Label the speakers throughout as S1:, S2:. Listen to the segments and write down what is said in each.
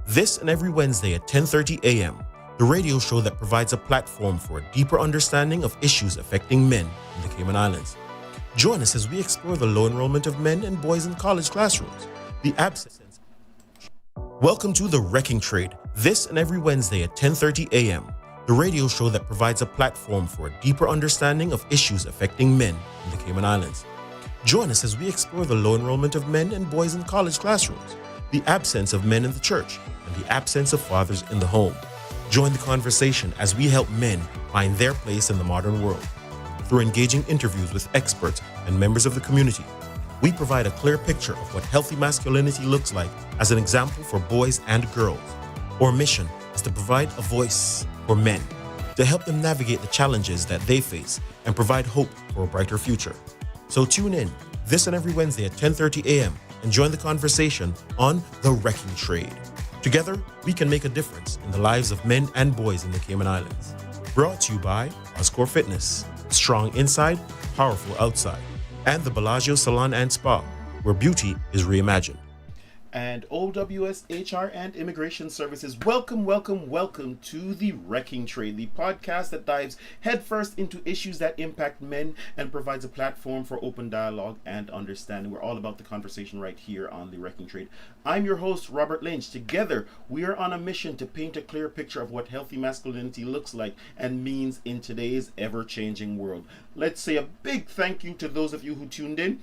S1: This and every Wednesday at 10:30 a.m., the radio show that provides a platform for a deeper understanding of issues affecting men in the Cayman Islands. Join us as we explore the low enrollment of men and boys in college classrooms, the absence. Welcome to The Wrecking Trade, this and every Wednesday at 10:30 a.m., the radio show that provides a platform for a deeper understanding of issues affecting men in the Cayman Islands. Join us as we explore the low enrollment of men and boys in college classrooms, the absence of men in the church, and the absence of fathers in the home. Join the conversation as we help men find their place in the modern world. Through engaging interviews with experts and members of the community, we provide a clear picture of what healthy masculinity looks like as an example for boys and girls. Our mission is to provide a voice for men, to help them navigate the challenges that they face and provide hope for a brighter future. So tune in this and every Wednesday at 10:30 a.m. and join the conversation on The Wrecking Trade. Together, we can make a difference in the lives of men and boys in the Cayman Islands. Brought to you by Oscore Fitness, strong inside, powerful outside, and the Bellagio Salon and Spa, where beauty is reimagined. And OWS HR and Immigration Services, welcome to The Wrecking Trade, the podcast that dives headfirst into issues that impact men and provides a platform for open dialogue and understanding. We're all about the conversation right here on The Wrecking Trade. I'm your host, Robert Lynch. Together, we are on a mission to paint a clear picture of what healthy masculinity looks like and means in today's ever-changing world. Let's say a big thank you to those of you who tuned in,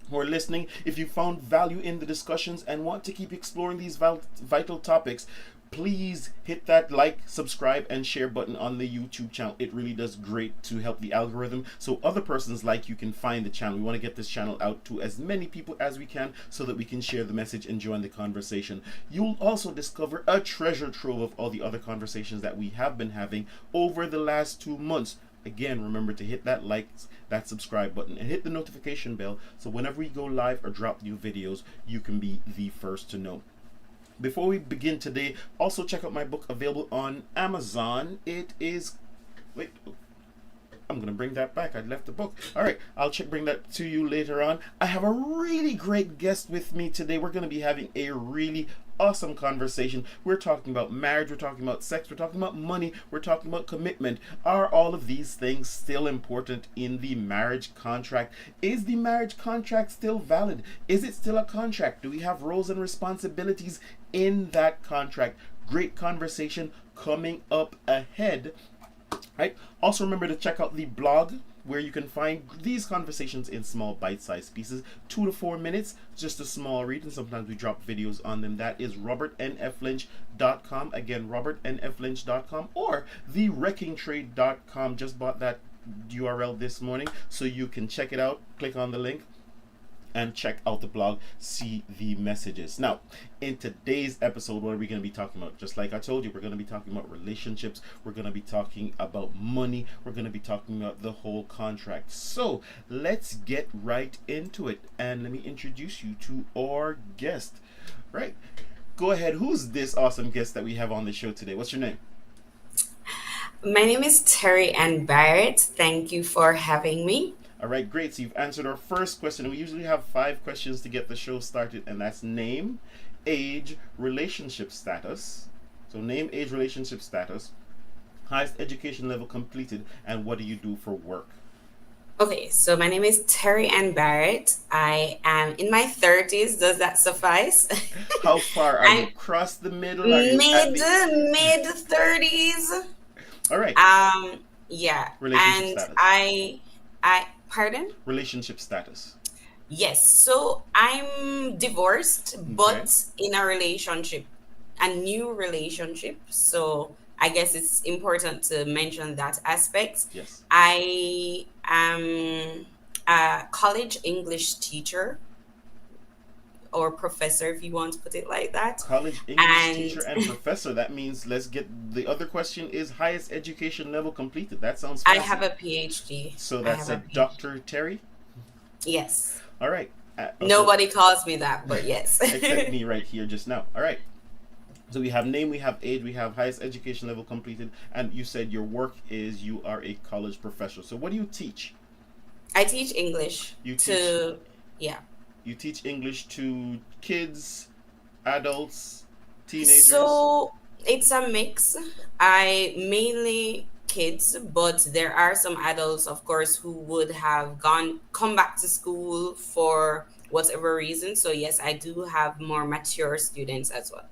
S1: who are listening. If you found value in the discussions and want to keep exploring these vital topics, please hit that like, subscribe, and share button on the YouTube channel. It really does great to help the algorithm so other persons like you can find the channel. We want to get this channel out to as many people as we can so that we can share the message and join the conversation. You'll also discover a treasure trove of all the other conversations that we have been having over the last 2 months. Again, remember to hit that like, that subscribe button, and hit the notification bell so whenever we go live or drop new videos, you can be the first to know. Before we begin today, also check out my book available on Amazon. It is... Wait, I'm going to bring that back. I left the book. All right, I'll bring that to you later on. I have a really great guest with me today. We're going to be having a really awesome conversation. We're talking about marriage, we're talking about sex, we're talking about money, we're talking about commitment. Are all of these things still important in the marriage contract? Is the marriage contract still valid? Is it still a contract? Do we have roles and responsibilities in that contract? Great conversation coming up ahead. Right. Also remember to check out the blog where you can find these conversations in small bite-sized pieces, 2 to 4 minutes, just a small read, and sometimes we drop videos on them. That is robertnflynch.com. Again, robertnflynch.com or thewreckingtrade.com. Just bought that URL this morning, so you can check it out. Click on the link and check out the blog, see the messages. Now, in today's episode, what are we going to be talking about? Just like I told you, we're going to be talking about relationships. We're going to be talking about money. We're going to be talking about the whole contract. So let's get right into it. And let me introduce you to our guest. Right. Go ahead. Who's this awesome guest that we have on the show today? What's your name?
S2: My name is Terry Ann Barrett. Thank you for having me.
S1: All right, great. So you've answered our first question. We usually have 5 questions to get the show started, and that's name, age, relationship status. So name, age, relationship status, highest education level completed, and what do you do for work?
S2: Okay, so my name is Terry Ann Barrett. I am in my 30s. Does that suffice?
S1: How far are you? Across the middle? Are you
S2: mid 30s.
S1: All right.
S2: Yeah.
S1: Relationship
S2: status. Pardon?
S1: Relationship status.
S2: Yes. So I'm divorced, but in a relationship, a new relationship. So I guess it's important to mention that aspect.
S1: Yes.
S2: I am a college English teacher or professor, if you want to put it like that.
S1: College English teacher and professor. That means, let's get the other question is highest education level completed. That sounds
S2: I have a PhD.
S1: So that's a Dr. Terry?
S2: Yes.
S1: All right.
S2: Okay. Nobody calls me that, but yes.
S1: Except me right here just now. All right. So we have name, we have age, we have highest education level completed, and you said your work is you are a college professor. So what do you teach?
S2: I teach English. You teach
S1: English to kids, adults,
S3: Teenagers?
S2: So it's a mix. I mainly kids, but there are some adults, of course, who would have come back to school for whatever reason. So yes, I do have more mature students as well.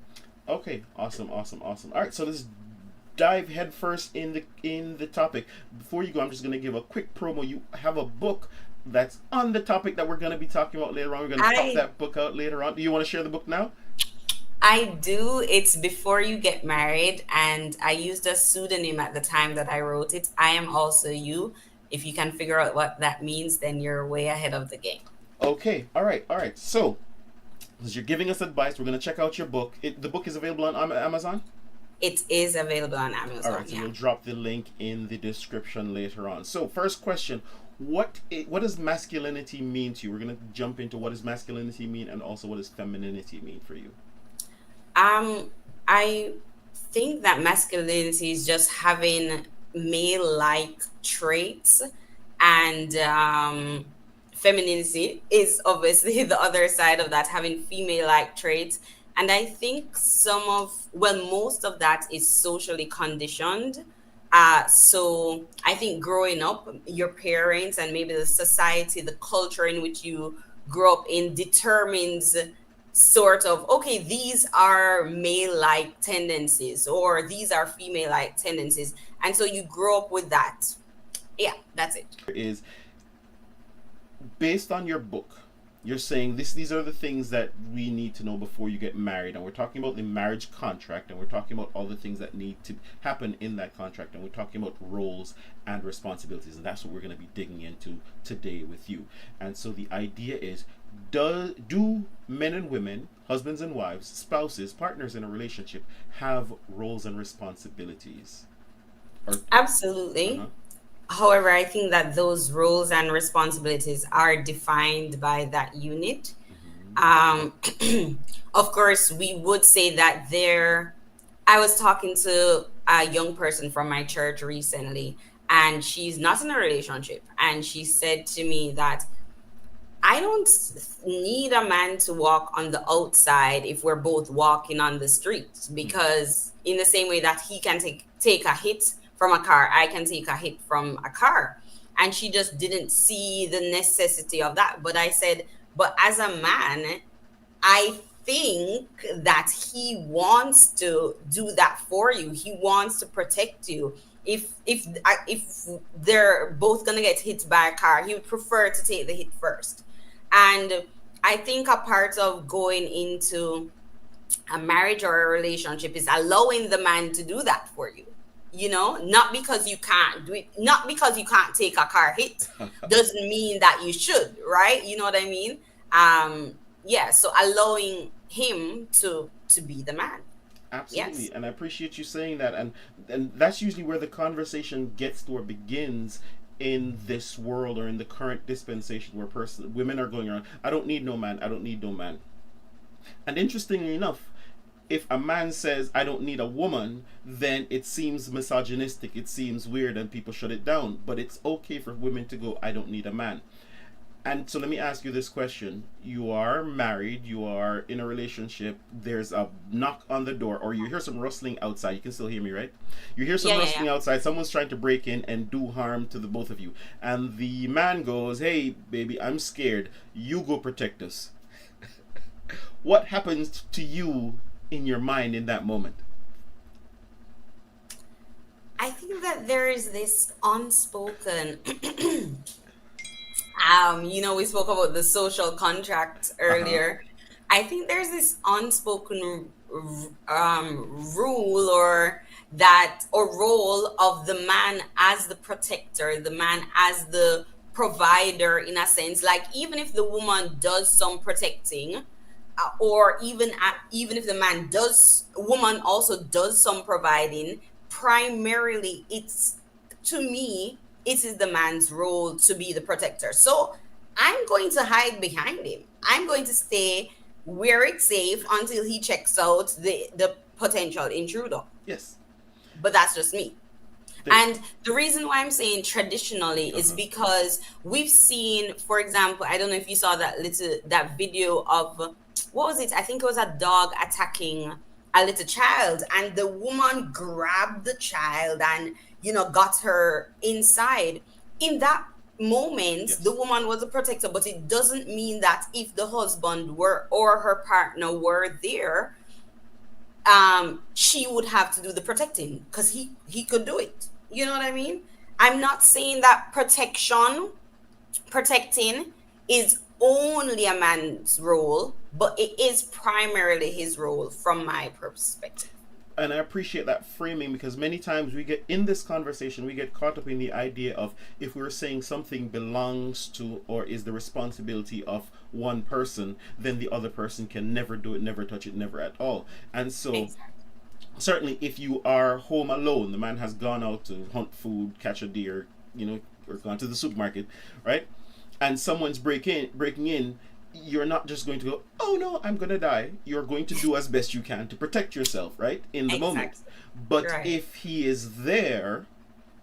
S3: Okay, awesome, awesome, awesome. All right, so let's dive headfirst in the topic. Before you go, I'm just gonna give a quick promo. You have a book that's on the topic that we're gonna be talking about later on. We're gonna pop
S2: I
S3: that book out later on. Do you want to share the book now?
S2: I do. It's Before You Get Married, and I used a pseudonym at the time that I wrote it. I am also you. If you can figure out what that means, then you're way ahead of the game.
S3: Okay, all right, all right. So, as you're giving us advice, we're gonna check out your book. The book is available on Amazon.
S2: It is available on
S3: All
S2: Amazon,
S3: right, so
S2: yeah.
S3: we'll drop the link in the description later on. So, first question: what does masculinity mean to you? We're gonna jump into what does masculinity mean, and also what does femininity mean for you.
S2: Um, I think that masculinity is just having male-like traits, and femininity is obviously the other side of that, having female-like traits. And I think most of that is socially conditioned. So I think growing up, your parents and maybe the society, the culture in which you grow up in determines sort of, okay, these are male like tendencies or these are female like tendencies, and so you grow up with that. Yeah, that's it.
S3: Is based on your book, you're saying these are the things that we need to know before you get married, and we're talking about the marriage contract, and we're talking about all the things that need to happen in that contract, and we're talking about roles and responsibilities, and that's what we're going to be digging into today with you. And so the idea is, do men and women, husbands and wives, spouses, partners in a relationship have roles and responsibilities? Or
S2: Absolutely.
S3: uh-huh.
S2: However, I think that those roles and responsibilities are defined by that unit.
S3: Mm-hmm.
S2: um of course we would say that there I was talking to a young person from my church recently, and she's not in a relationship, and she said to me that I don't need a man to walk on the outside if we're both walking on the street, because in the same way that he can take a hit from a car, I can take a hit from a car. And she just didn't see the necessity of that. But I said, but as a man, I think that he wants to do that for you. He wants to protect you. If they're both gonna get hit by a car, he would prefer to take the hit first. And I think a part of going into a marriage or a relationship is allowing the man to do that for you. Not because you can't do it, not because you can't take a car hit, doesn't mean that you should, right? You know what I mean? Yeah, so allowing him to be the man.
S3: Absolutely,
S2: Yes.
S3: and I appreciate you saying that, and that's usually where the conversation gets to or begins in this world or in the current dispensation where women are going around. I don't need no man. I don't need no man. And interestingly enough, if a man says I don't need a woman, then it seems misogynistic. It seems weird, and people shut it down. But it's okay for women to go I don't need a man. And so let me ask you this question. You are married, you are in a relationship, there's a knock on the door, or you hear some rustling outside. You can still hear me, right? You hear some
S2: Yeah, yeah,
S3: rustling
S2: yeah.
S3: outside, someone's trying to break in and do harm to the both of you. And the man goes, hey, baby, I'm scared. You go protect us. What happens to you in your mind in that moment?
S2: I think that there is this unspoken we spoke about the social contract
S3: Uh huh.
S2: earlier. I think there's this unspoken rule or role of the man as the protector, the man as the provider, in a sense. Like, even if the woman does some protecting, or even if the woman also does some providing, primarily it's, to me, it is the man's role to be the protector. So I'm going to hide behind him. I'm going to stay where it's safe until he checks out the potential intruder.
S3: Yes.
S2: But that's just me.
S3: The,
S2: And the reason why I'm saying traditionally
S3: uh
S2: is
S3: huh.
S2: because we've seen, for example, I don't know if you saw that video of, what was it? I think it was a dog attacking a little child, and the woman grabbed the child and, got her inside. In that moment, the
S3: Yes.
S2: woman was a protector, but it doesn't mean that if the husband were or her partner were there, she would have to do the protecting, because he could do it. You know what I mean? I'm not saying that protecting is only a man's role, but it is primarily his role from my perspective.
S3: And I appreciate that framing, because many times we get in this conversation, we get caught up in the idea of, if we're saying something belongs to or is the responsibility of one person, then the other person can never do it, never touch it, never at all. And so
S2: Exactly.
S3: certainly if you are home alone, the man has gone out to hunt food, catch a deer, or gone to the supermarket, right? And someone's breaking in, you're not just going to go, oh no, I'm going to die. You're going to do as best you can to protect yourself, right? In the moment.
S2: Exactly.
S3: But
S2: Right.
S3: if he is there,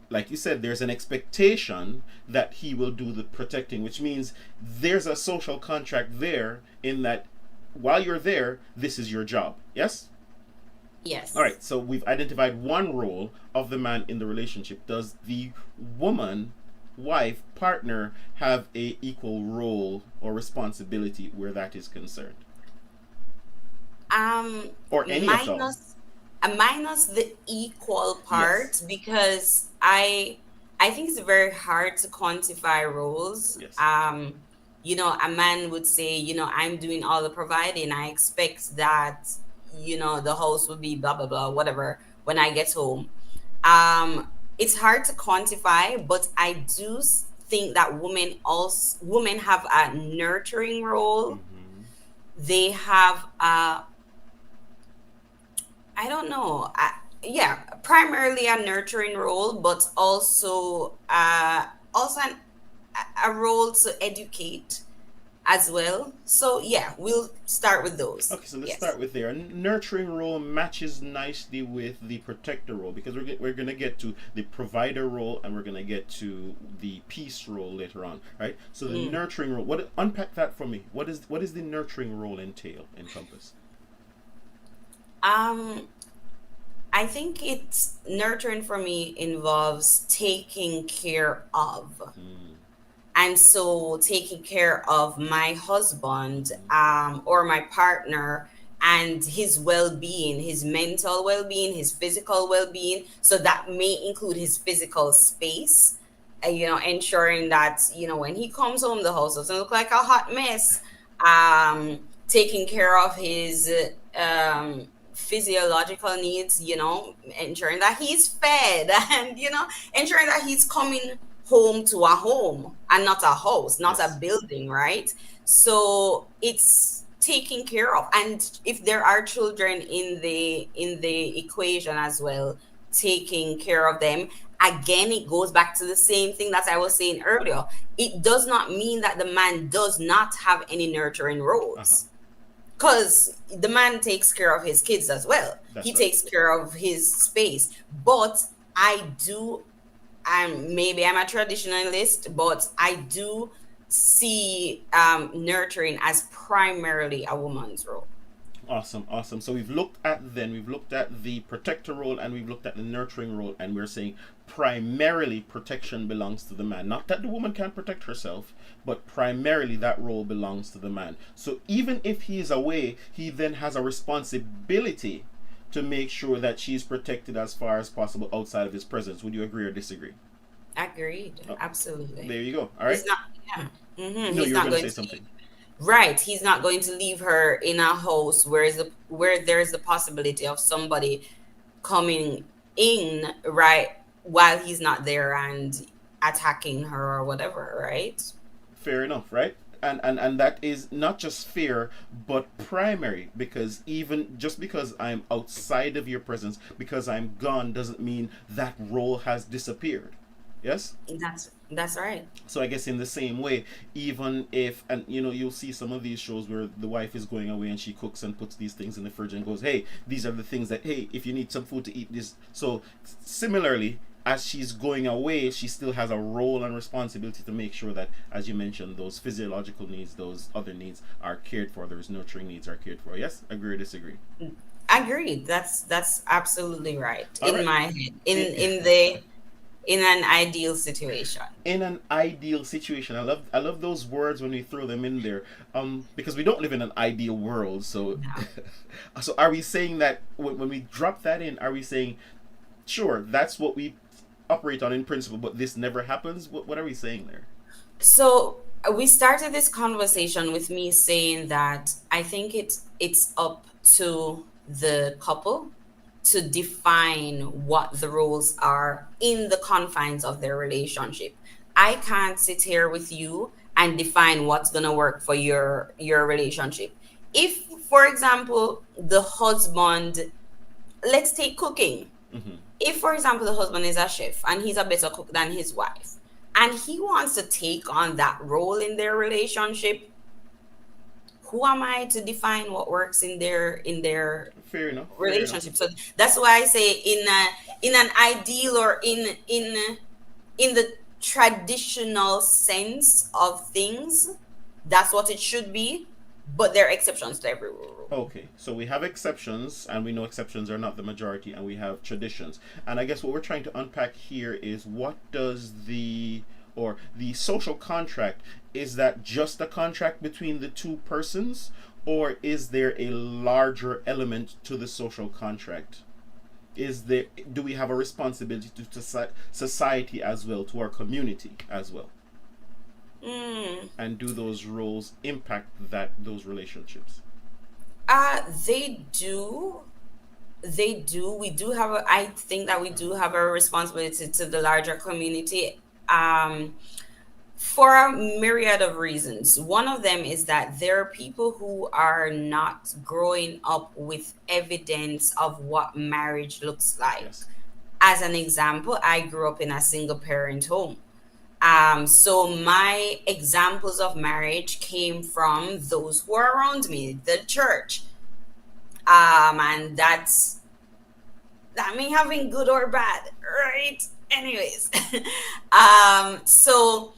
S3: like you said, there's an expectation that he will do the protecting, which means there's a social contract there, in that while you're there, this is your job. Yes? All
S2: Yes.
S3: right, so we've identified one role of the man in the relationship. Does the woman, wife, partner have a equal role or responsibility where that is concerned,
S2: Um,
S3: or any at all?
S2: minus the equal part,
S3: Yes.
S2: because I think it's very hard to quantify roles.
S3: Yes.
S2: A man would say, I'm doing all the providing. I expect that, the house will be blah blah blah, whatever, when I get home. It's hard to quantify, but I do think that women have a nurturing role.
S3: Mm-hmm.
S2: They have I don't know. Yeah, primarily a nurturing role, but also a role to educate as well. So yeah, we'll start with those.
S3: Okay, so let's
S2: Yes.
S3: start with there. A nurturing role matches nicely with the protector role, because we're going to get to the provider role, and we're going to get to the peace role later on, right? So the
S2: Mm.
S3: nurturing role, unpack that for me. What is the nurturing role encompass?
S2: Um, I think it's nurturing for me involves taking care of.
S3: Mm,
S2: And so taking care of my husband,
S3: mm,
S2: or my partner, and his well-being, his mental well-being, his physical well-being. So that may include his physical space, ensuring that, when he comes home, the house doesn't look like a hot mess. Taking care of his physiological needs, ensuring that he's fed and, ensuring that he's coming home to a home and not a house, not a
S3: yes.
S2: building, right? So it's taking care of. And if there are children in the equation as well, taking care of them. Again, it goes back to the same thing that I was saying earlier. It does not mean that the man does not have any nurturing
S3: Uh-huh.
S2: roles, because the man takes care of his kids as well. He
S3: That's right.
S2: takes care of his space. But I do, maybe I'm a traditionalist, but I do see nurturing as primarily a woman's role.
S3: Awesome, awesome. So we've looked at the protector role, and we've looked at the nurturing role, and we're saying primarily protection belongs to the man. Not that the woman can't protect herself, but primarily that role belongs to the man. So even if he is away, he then has a responsibility to make sure that she's protected as far as possible outside of his presence. Would you agree or disagree?
S2: Agreed.
S3: Oh,
S2: Absolutely.
S3: there you go. All right.
S2: He's not, yeah.
S3: No,
S2: He's
S3: you were
S2: not
S3: going to
S2: going
S3: say
S2: to leave.
S3: something.
S2: Right. He's not going to leave her in a house where there's the possibility of somebody coming in, right, while he's not there and attacking her or whatever, right?
S3: Fair enough, right? And that is not just fair, but primary, because even just because I'm outside of your presence, because I'm gone, doesn't mean that role has disappeared. Yes.
S2: That's right.
S3: So I guess in the same way, even if, and you'll see some of these shows where the wife is going away and she cooks and puts these things in the fridge and goes, hey, these are the things that, hey, if you need some food to eat this. So similarly, as she's going away, she still has a role and responsibility to make sure that, as you mentioned, those physiological needs, those other needs are cared for, those nurturing needs are cared for. Yes, agree or disagree?
S2: Agreed. That's absolutely right.
S3: All
S2: In
S3: right.
S2: my head, in an ideal situation.
S3: In an ideal situation, I love those words when we throw them in there, because we don't live in an ideal world. So
S2: No.
S3: so are we saying that when we drop that in, are we saying sure that's what we operate on in principle, but this never happens? What are we saying there?
S2: So we started this conversation with me saying that I think it's up to the couple to define what the roles are in the confines of their relationship. I can't sit here with you and define what's going to work for your relationship. If, for example, the husband, let's take cooking.
S3: Mm-hmm.
S2: If, for example, the husband is a chef and he's a better cook than his wife, and he wants to take on that role in their relationship, who am I to define what works in their
S3: Fair enough. Fair enough.
S2: relationship? So that's why I say in an ideal or in the traditional sense of things, that's what it should be. But there are exceptions to every rule.
S3: Okay, so we have exceptions, and we know exceptions are not the majority, and we have traditions. And I guess what we're trying to unpack here is what does the social contract, is that just a contract between the two persons, or is there a larger element to the social contract? Do we have a responsibility to society as well, to our community as well?
S2: Mm.
S3: And do those roles impact those relationships?
S2: They do. They do. We do have a. I think that we do have a responsibility to the larger community. Um, for a myriad of reasons. One of them is that there are people who are not growing up with evidence of what marriage looks like.
S3: Yes.
S2: As an example, I grew up in a single parent home. So my examples of marriage came from those who are around me, the church. And that's that may have been good or bad, right? Anyways, so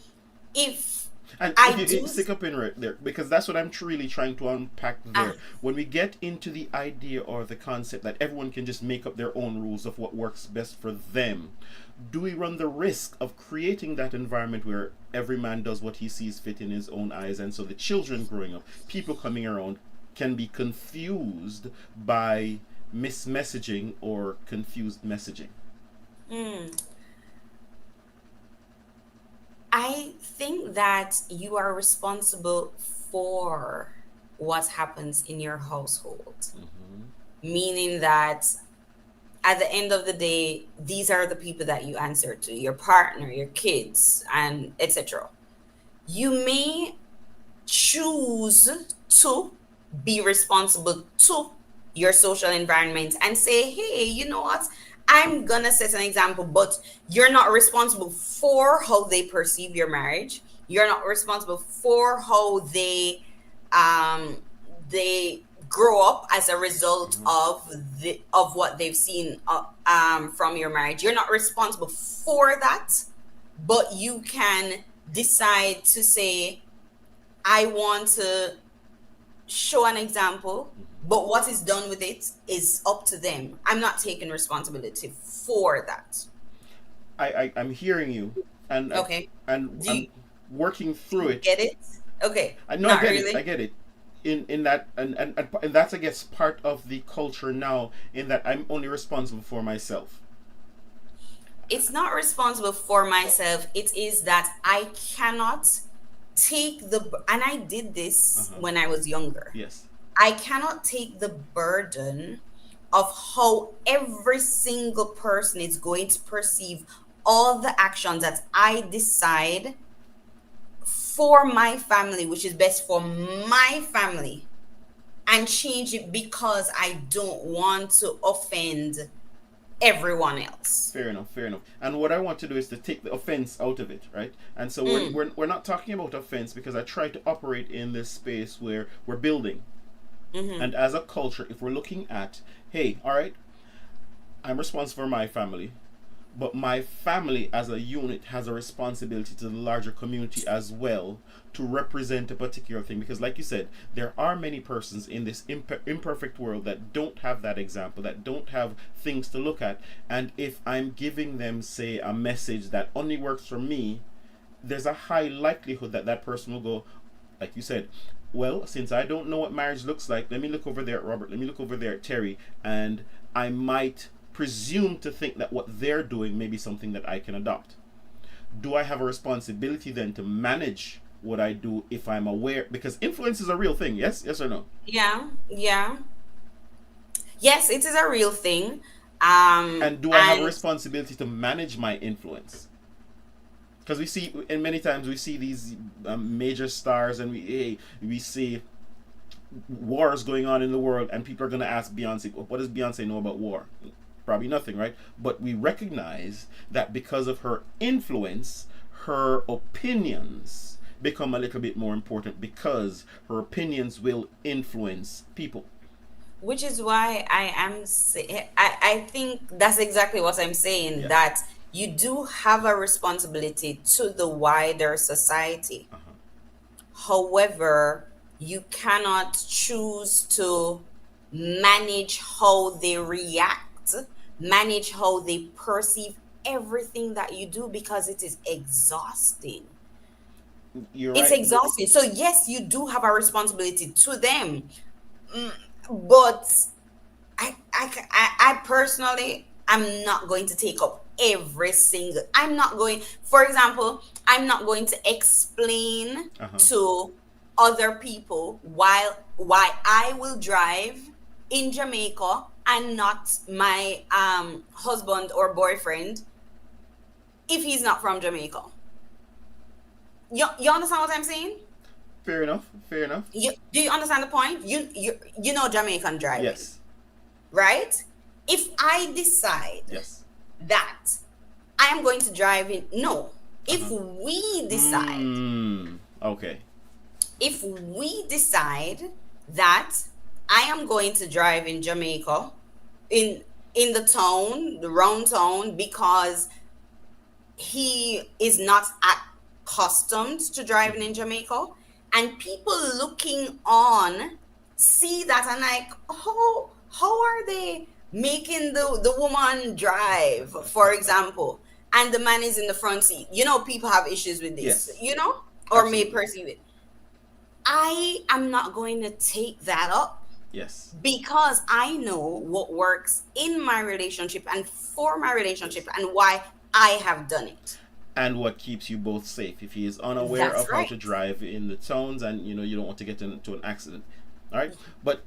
S2: if
S3: And
S2: I
S3: you
S2: do,
S3: stick up in right there, because that's what I'm truly trying to unpack
S2: uh,
S3: there. When we get into the idea or the concept that everyone can just make up their own rules of what works best for them, do we run the risk of creating that environment where every man does what he sees fit in his own eyes, and so the children growing up, people coming around, can be confused by mismessaging or confused messaging?
S2: mm, I think that you are responsible for what happens in your household,
S3: Mm-hmm.
S2: meaning that at the end of the day, these are the people that you answer to: your partner, your kids, and etc. You may choose to be responsible to your social environment and say, hey, you know what? I'm gonna set an example, but you're not responsible for how they perceive your marriage. You're not responsible for how um they grow up as a result
S3: Mm-hmm.
S2: of what they've seen from your marriage. You're not responsible for that, but you can decide to say, I want to show an example, but what is done with it is up to them. I'm not taking responsibility for that.
S3: I'm hearing you, and
S2: Okay.
S3: and
S2: Do
S3: I'm
S2: you
S3: working through it.
S2: get it? Okay.
S3: I know I
S2: Not
S3: get it. I
S2: really.
S3: get it. In that, and that's, I guess, part of the culture now. In that I'm only responsible for myself.
S2: It's not responsible for myself. It is that I cannot and I did
S3: Uh
S2: this
S3: huh.
S2: when I was younger.
S3: Yes.
S2: I cannot take the burden of how every single person is going to perceive all the actions that I decide for my family, which is best for my family, and change it because I don't want to offend everyone else.
S3: Fair enough. Fair enough. And what I want to do is to take the offense out of it, right? And so
S2: Mm,
S3: we're not talking about offense, because I try to operate in this space where we're building.
S2: mm-hmm,
S3: And as a culture, if we're looking at, hey, all right, I'm responsible for my family, but my family as a unit has a responsibility to the larger community as well to represent a particular thing, because like you said, there are many persons in this imperfect world that don't have that example, that don't have things to look at. And if I'm giving them, say, a message that only works for me, there's a high likelihood that that person will go, like you said, well, since I don't know what marriage looks like, let me look over there at Robert, let me look over there at Terry, and I might presume to think that what they're doing may be something that I can adopt. Do I have a responsibility then to manage what I do if I'm aware? Because influence is a real thing, yes? Yes or no?
S2: Yeah, yeah. Yes, it is a real thing.
S3: And do I have a
S2: And
S3: responsibility to manage my influence? Because we see, and many times we see these major stars, and we see wars going on in the world, and people are going to ask Beyonce, what does Beyonce know about war? Probably nothing, right? But we recognize that because of her influence, her opinions become a little bit more important, because her opinions will influence people.
S2: which is why I think that's exactly what I'm saying,
S3: Yeah.
S2: that you do have a responsibility to the wider society.
S3: Uh-huh.
S2: However, you cannot choose to manage how they react, manage how they perceive everything that you do, because it is exhausting.
S3: You're
S2: It's
S3: right.
S2: exhausting. So yes, you do have a responsibility to them. Mm, but I personally, I'm not going to take up every single. I'm not going. For example, I'm not going to explain
S3: Uh-huh.
S2: to other people why I will drive in Jamaica and not my husband or boyfriend if he's not from Jamaica. You understand what I'm saying?
S3: Fair enough. Fair enough.
S2: Do you understand the point? You know Jamaican driving,
S3: Yes.
S2: right? If I decide
S3: Yes.
S2: that I am going to drive in, no. If
S3: Uh-huh.
S2: we decide,
S3: Okay.
S2: if we decide that I am going to drive in Jamaica, in the town, the round town, because he is not accustomed to driving in Jamaica, and people looking on see that and like, oh, how are they making the woman drive, for example, and the man is in the front seat? People have issues with this,
S3: Yes.
S2: or may
S3: Absolutely.
S2: perceive it. I am not going to take that up,
S3: Yes.
S2: because I know what works in my relationship and for my relationship, and why I have done it.
S3: And what keeps you both safe. If he is unaware
S2: That's
S3: of how
S2: right.
S3: to drive in the towns, and you don't want to get into an accident, all right? But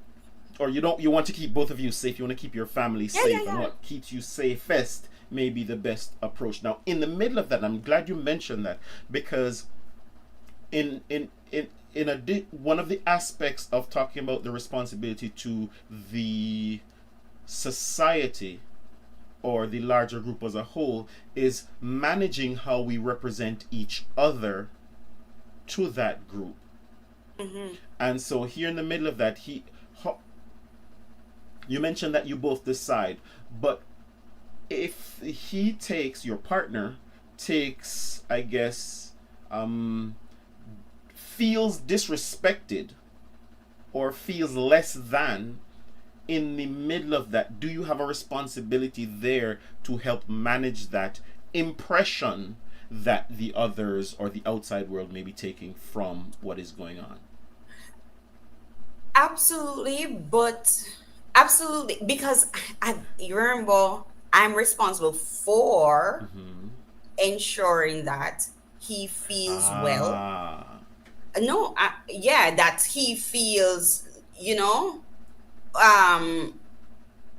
S3: or you want to keep both of you safe. You want to keep your family
S2: Yeah, yeah,
S3: safe, and
S2: yeah.
S3: what keeps you safest may be the best approach. Now, in the middle of that, I'm glad you mentioned that, because one of the aspects of talking about the responsibility to the society or the larger group as a whole is managing how we represent each other to that group.
S2: Hmm.
S3: And so here in the middle of that, you mentioned that you both decide, but if your partner takes, I guess, feels disrespected or feels less than in the middle of that, do you have a responsibility there to help manage that impression that the others or the outside world may be taking from what is going on?
S2: Absolutely, but absolutely, because you remember, I'm responsible for
S3: Mm-hmm.
S2: ensuring that he feels well.
S3: Ah,
S2: No, yeah, that he feels, um,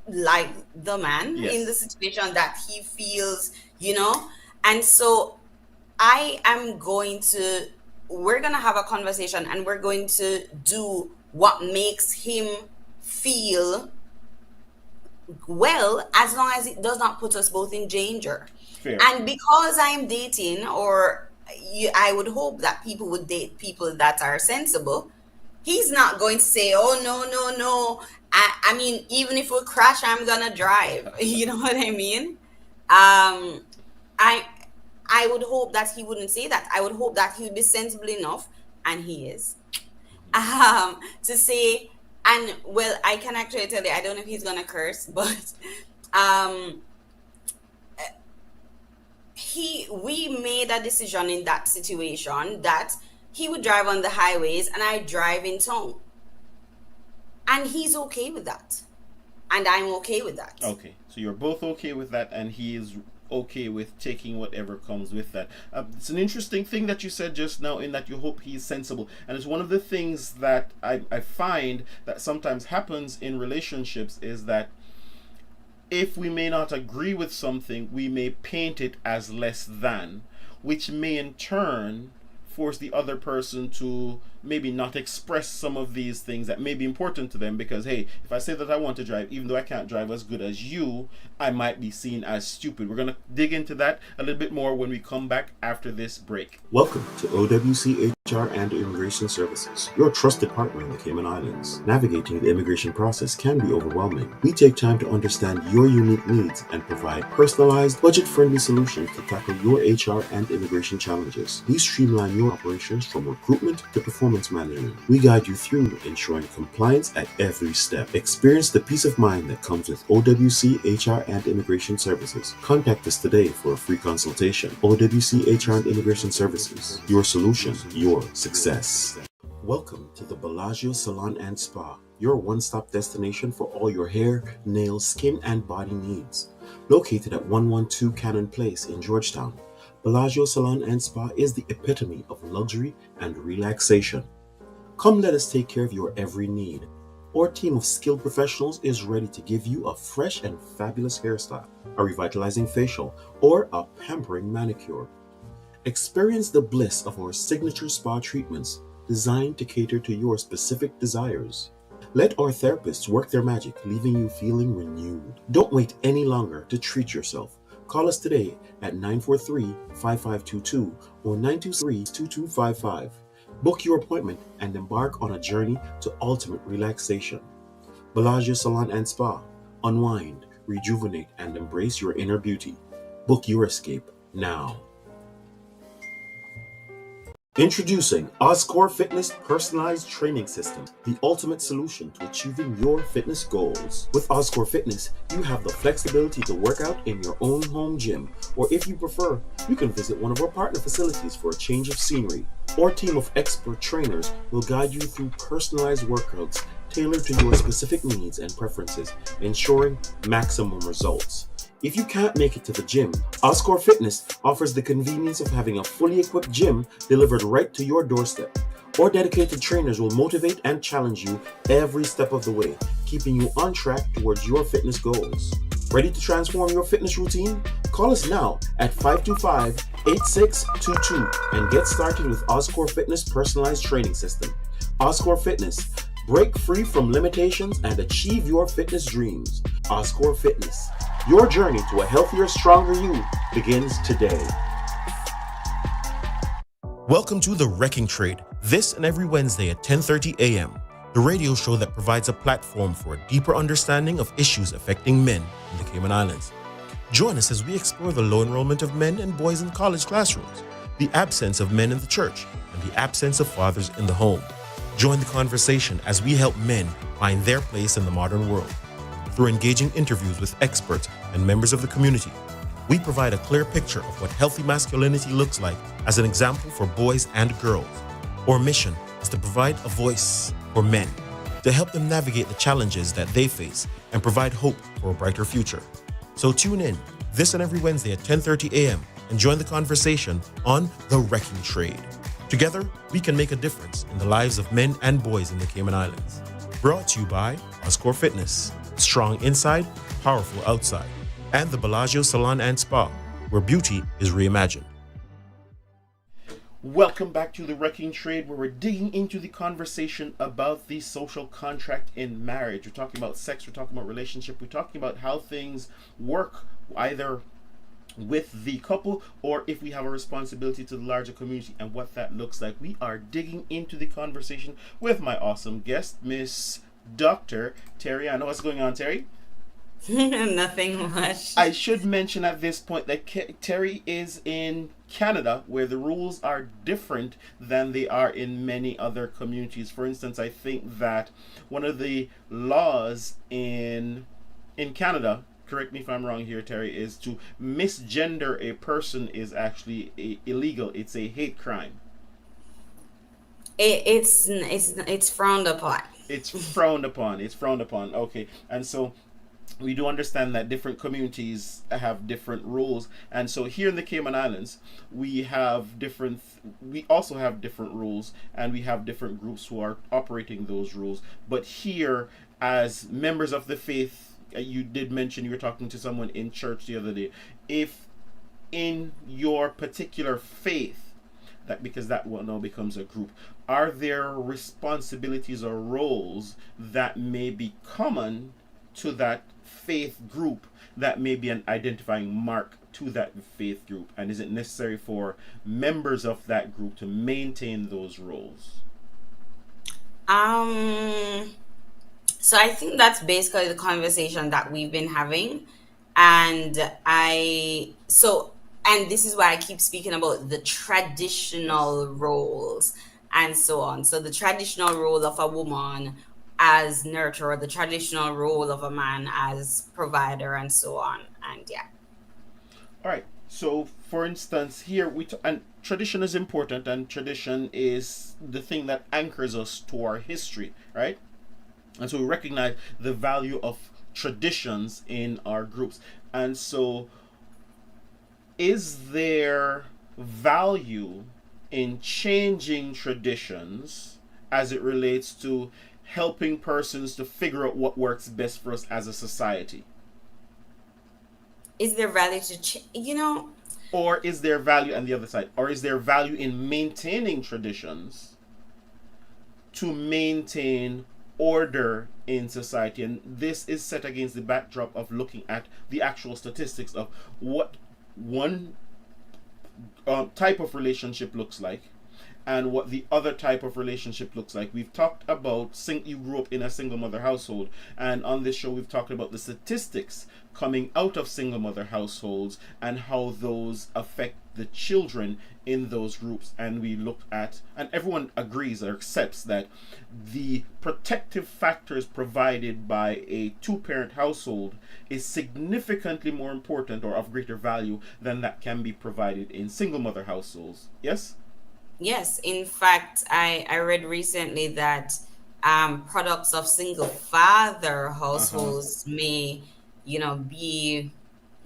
S2: like the man in the
S3: yes.
S2: situation, that he feels, and so I am going to, we're going to have a conversation, and we're going to do what makes him feel well, as long as it does not put us both in danger.
S3: Fair.
S2: And because I'm dating, or I would hope that people would date people that are sensible, he's not going to say, oh, no, no, no. I mean, even if we crash, I'm going to drive. You know what I mean? Um, I I would hope that he wouldn't say that. I would hope that he would be sensible enough, and he is, to say, and well, I can actually tell you, I don't know if he's gonna curse, but um, we made a decision in that situation that he would drive on the highways and I drive in town, and he's okay with that, and I'm okay with that.
S3: Okay, so you're both okay with that, and he is okay with taking whatever comes with that. It's an interesting thing that you said just now, in that you hope he's sensible, and it's one of the things that I find that sometimes happens in relationships, is that if we may not agree with something, we may paint it as less than, which may in turn force the other person to maybe not express some of these things that may be important to them, because hey, if I say that I want to drive, even though I can't drive as good as you, I might be seen as stupid. We're going to dig into that a little bit more when we come back after this break.
S1: Welcome to OWC HR and Immigration Services, your trusted partner in the Cayman Islands. Navigating the immigration process can be overwhelming. We take time to understand your unique needs and provide personalized, budget-friendly solutions to tackle your HR and immigration challenges. We streamline your operations from recruitment to performance management. We guide you through ensuring compliance at every step. Experience the peace of mind that comes with OWC HR and Immigration Services. Contact us today for a free consultation. OWC HR and Immigration Services, your solution, your success. Welcome to the Bellagio Salon and Spa, your one-stop destination for all your hair, nails, skin, and body needs. Located at 112 Cannon Place in Georgetown, Bellagio Salon and Spa is the epitome of luxury and relaxation. Come, let us take care of your every need. Our team of skilled professionals is ready to give you a fresh and fabulous hairstyle, a revitalizing facial, or a pampering manicure. Experience the bliss of our signature spa treatments designed to cater to your specific desires. Let our therapists work their magic, leaving you feeling renewed. Don't wait any longer to treat yourself. Call us today at 943-5522 or 923-2255. Book your appointment and embark on a journey to ultimate relaxation. Bellagio Salon and Spa. Unwind, rejuvenate, and embrace your inner beauty. Book your escape now. Introducing Oscore Fitness Personalized Training System, the ultimate solution to achieving your fitness goals. With Oscore Fitness, you have the flexibility to work out in your own home gym, or if you prefer, you can visit one of our partner facilities for a change of scenery. Our team of expert trainers will guide you through personalized workouts tailored to your specific needs and preferences, ensuring maximum results. If you can't make it to the gym, Oscore Fitness offers the convenience of having a fully equipped gym delivered right to your doorstep. Our dedicated trainers will motivate and challenge you every step of the way, keeping you on track towards your fitness goals. Ready to transform your fitness routine? Call us now at 525-8622 and get started with Oscore Fitness Personalized Training System. Oscore Fitness. Break free from limitations and achieve your fitness dreams. Oscore Fitness. Your journey to a healthier, stronger you begins today. Welcome to The Wrecking Trade, this and every Wednesday at 10:30 a.m., the radio show that provides a platform for a deeper understanding of issues affecting men in the Cayman Islands. Join us as we explore the low enrollment of men and boys in college classrooms, the absence of men in the church, and the absence of fathers in the home. Join the conversation as we help men find their place in the modern world. Through engaging interviews with experts and members of the community, we provide a clear picture of what healthy masculinity looks like as an example for boys and girls. Our mission is to provide a voice for men, to help them navigate the challenges that they face and provide hope for a brighter future. So tune in this and every Wednesday at 10:30 a.m. and join the conversation on The Wrecking Trade. Together, we can make a difference in the lives of men and boys in the Cayman Islands. Brought to you by Oscore Fitness, strong inside, powerful outside, and the Bellagio Salon and Spa, where beauty is reimagined.
S3: Welcome back to The Wrecking Trade, where we're digging into the conversation about the social contract in marriage. We're talking about sex, we're talking about relationship, we're talking about how things work, either with the couple or if we have a responsibility to the larger community and what that looks like. We are digging into the conversation with my awesome guest, Miss Dr. Terry. I know what's going on, Terry.
S2: Nothing much.
S3: I should mention at this point that Terry is in Canada, where the rules are different than they are in many other communities. For instance, I think that one of the laws in Canada, correct me if I'm wrong here, Terry, is to misgender a person is actually illegal. It's a hate crime.
S2: It's frowned upon.
S3: It's frowned upon. It's frowned upon. Okay, and so we do understand that different communities have different rules, and so here in the Cayman Islands we also have different rules, and we have different groups who are operating those rules. But here, as members of the faith, you did mention you were talking to someone in church the other day. If in your particular faith, that because that one now becomes a group, are there responsibilities or roles that may be common to that faith group that may be an identifying mark to that faith group, and is it necessary for members of that group to maintain those roles?
S2: Um, so I think that's basically the conversation that we've been having. And and this is why I keep speaking about the
S3: Yes.
S2: traditional roles and so on. So the traditional role of a woman as nurturer, the traditional role of a man as provider, and so on. And yeah.
S3: All right. So, for instance, here and tradition is important, and tradition is the thing that anchors us to our history, right? And so we recognize the value of traditions in our groups. And so, is there value in changing traditions as it relates to helping persons to figure out what works best for us as a society?
S2: Is there value to,
S3: Or is there value on the other side? Or is there value in maintaining traditions to maintain order in society? And this is set against the backdrop of looking at the actual statistics of what one type of relationship looks like and what the other type of relationship looks like. We've talked about you grew up in a single mother household, and on this show we've talked about the statistics coming out of single mother households and how those affect the children in those groups. And we looked at, and everyone agrees or accepts that the protective factors provided by a two-parent household is significantly more important or of greater value than that can be provided in single mother households. Yes.
S2: Yes, in fact, I read recently that products of single father
S3: Uh-huh.
S2: households may, be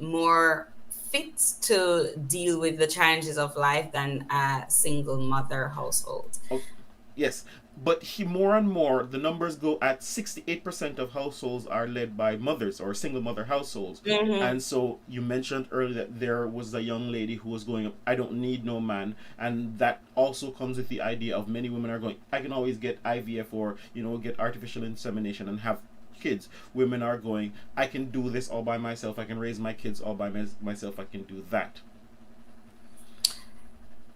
S2: more fit to deal with the challenges of life than a single mother household.
S3: Oh, yes, but more and more the numbers go at 68% of households are led by mothers or single mother households.
S2: Hmm.
S3: And so you mentioned earlier that there was a young lady who was going, I don't need no man. And that also comes with the idea of many women are going, I can always get IVF or, get artificial insemination and have kids. Women are going, I can do this all by myself. I can raise my kids all by myself. I can do that.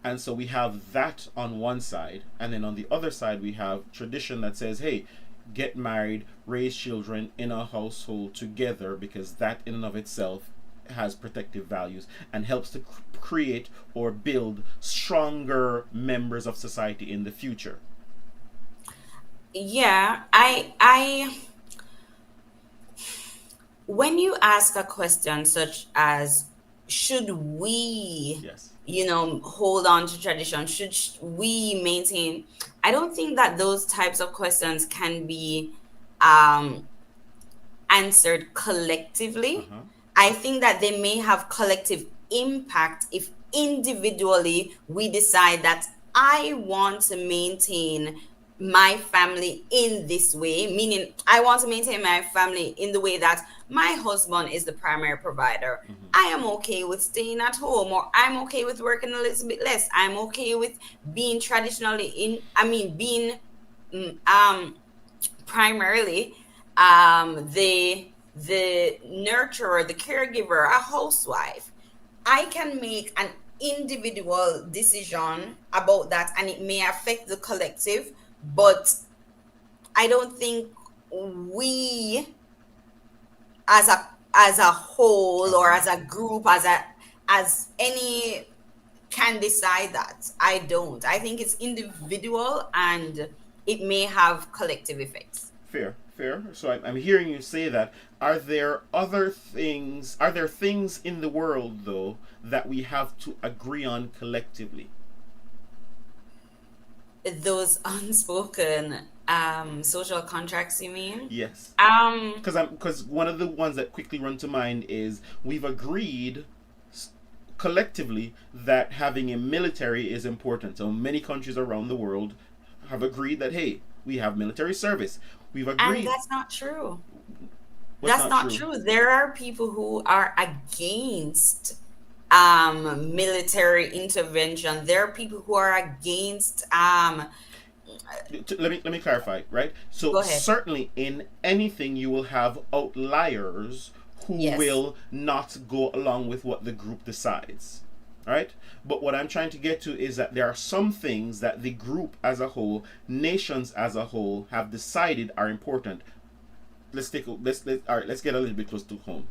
S3: And so we have that on one side, and then on the other side we have tradition that says, hey, get married, raise children in a household together, because that in and of itself has protective values and helps to create or build stronger members of society in the future.
S2: Yeah, I when you ask a question such as, should we,
S3: Yes.
S2: hold on to tradition, we maintain, I don't think that those types of questions can be um answered collectively.
S3: Uh-huh.
S2: I think that they may have collective impact if individually we decide that I want to maintain my family in this way, meaning I want to maintain my family in the way that my husband is the primary provider.
S3: Mm-hmm.
S2: I am okay with staying at home, or I'm okay with working a little bit less. I'm okay with being traditionally being mm, um primarily the nurturer, the caregiver, a housewife. I can make an individual decision about that, and it may affect the collective, but I don't think we as a as a whole or
S3: Okay.
S2: as a group, as any can decide that. I don't. I think it's individual and it may have collective effects.
S3: Fair, fair. So I'm hearing you say that. Are there other things? Are there things in the world though that we have to agree on collectively?
S2: Those unspoken social contracts, you mean?
S3: Yes.
S2: Um,
S3: Because one of the ones that quickly run to mind is we've agreed collectively that having a military is important. So many countries around the world have agreed that hey, we have military service. We've
S2: and
S3: agreed.
S2: that's not true.
S3: What's
S2: That's
S3: not
S2: not
S3: true?
S2: true. There are people who are against military intervention. There are people who are against
S3: Let me clarify, right? So
S2: go ahead.
S3: certainly in anything you will have outliers who
S2: Yes.
S3: will not go along with what the group decides. Right? But what I'm trying to get to is that there are some things that the group as a whole, nations as a whole, have decided are important. Let's get a little bit close to home.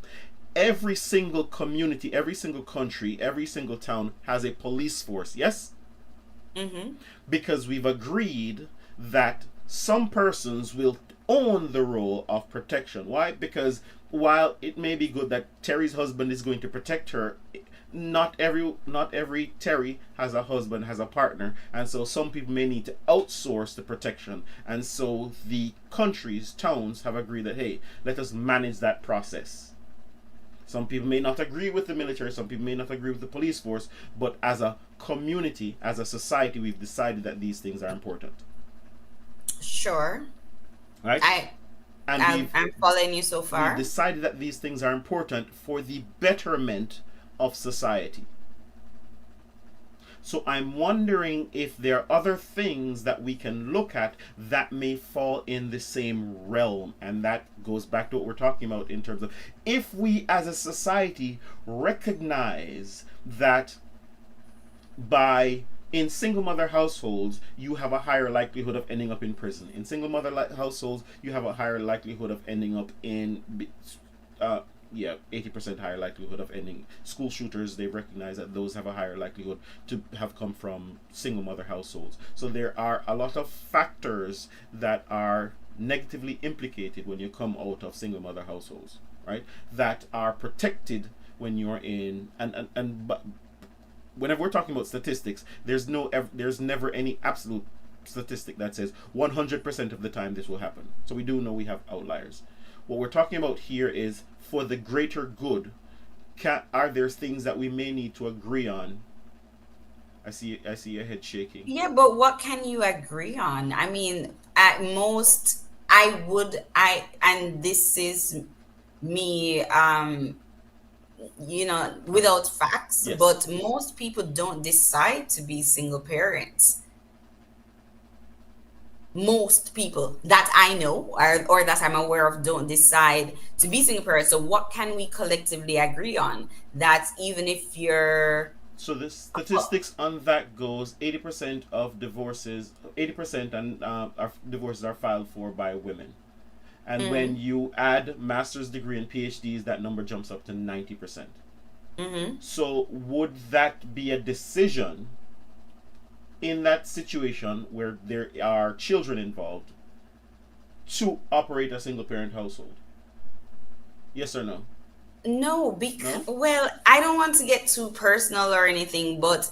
S3: Every single community, every single country, every single town has a police force. Yes,
S2: Mm-hmm.
S3: because we've agreed that some persons will own the role of protection. Why? Because while it may be good that Terry's husband is going to protect her, not every Terry has a husband, has a partner, and so some people may need to outsource the protection. And so the countries, towns have agreed that hey, let us manage that process. Some people may not agree with the military, some people may not agree with the police force, but as a community, as a society, we've decided that these things are important.
S2: Sure.
S3: Right?
S2: I
S3: And
S2: I'm following you so
S3: we've
S2: far.
S3: decided that these things are important for the betterment of society. So I'm wondering if there are other things that we can look at that may fall in the same realm. And that goes back to what we're talking about in terms of if we as a society recognize that by in single mother households you have a higher likelihood of ending up in prison. In single mother households you have a higher likelihood of ending up in uh, yeah, 80% higher likelihood of ending school shooters. They recognize that those have a higher likelihood to have come from single mother households. So there are a lot of factors that are negatively implicated when you come out of single mother households, right? That are protected when you're in and but whenever we're talking about statistics, there's never any absolute statistic that says 100% of the time this will happen. So we do know we have outliers. What we're talking about here is for the greater good. Are there things that we may need to agree on? I see your head shaking.
S2: Yeah, but what can you agree on? I mean, at most, I would, and this is me, without facts,
S3: Yes.
S2: but most people don't decide to be single parents. Most people that I know or that I'm aware of don't decide to be single parents. So, what can we collectively agree on? That even if you're,
S3: So the statistics on that goes 80% of divorces, 80% and divorces are filed for by women. And when
S2: mm,
S3: you add master's degree and PhDs, that number jumps up to 90%.
S2: mm-hmm.
S3: So would that be a decision in that situation where there are children involved to operate a single parent household? Yes or no?
S2: No,
S3: No?
S2: well, I don't want to get too personal or anything, but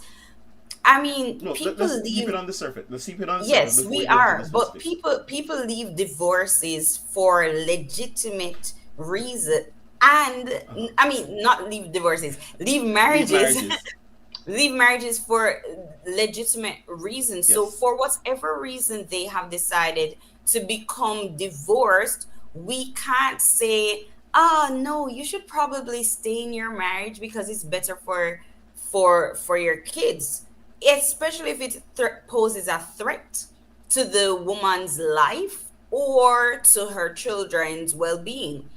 S2: I mean,
S3: No,
S2: people
S3: let's keep it
S2: leave.
S3: on the surface. Let's keep it on the surface
S2: Yes,
S3: before we
S2: we
S3: get into the
S2: are, but
S3: specifics.
S2: people leave divorces for legitimate reason, and
S3: Uh-huh.
S2: I mean, not leave divorces, leave
S3: Leave
S2: marriages,
S3: marriages.
S2: leave marriages for legitimate reasons. So,
S3: Yes.
S2: for whatever reason they have decided to become divorced, we can't say, "Ah, no, you should probably stay in your marriage because it's better for your kids," especially if it poses a threat to the woman's life or to her children's well-being.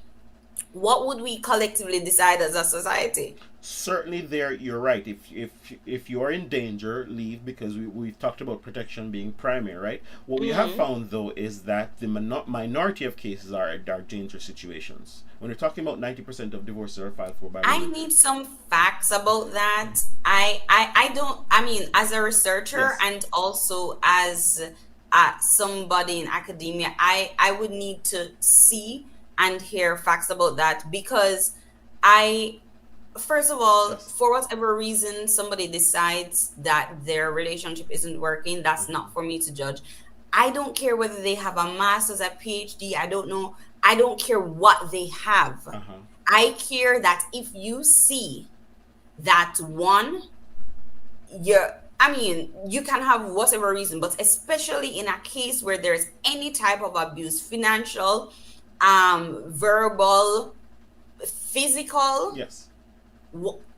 S2: what would we collectively decide as a society?
S3: Certainly there you're right. If you are in danger, leave, because we've talked about protection being primary, right? What we have
S2: Mm-hmm.
S3: found though is that the minority of cases are dark danger situations. When we're talking about 90% of divorces are filed for by
S2: I
S3: women.
S2: need some facts about that. I don't, I mean, as a researcher
S3: Yes.
S2: and also as somebody in academia, I would need to see and hear facts about that because I, first of all,
S3: Yes.
S2: for whatever reason, somebody decides that their relationship isn't working, that's
S3: Uh-huh.
S2: not for me to judge. I don't care whether they have a master's, a PhD, I don't know. I don't care what they have.
S3: Uh-huh.
S2: I care that if you see that one, you're, I mean, you can have whatever reason, but especially in a case where there's any type of abuse, financial, verbal, physical,
S3: Yes.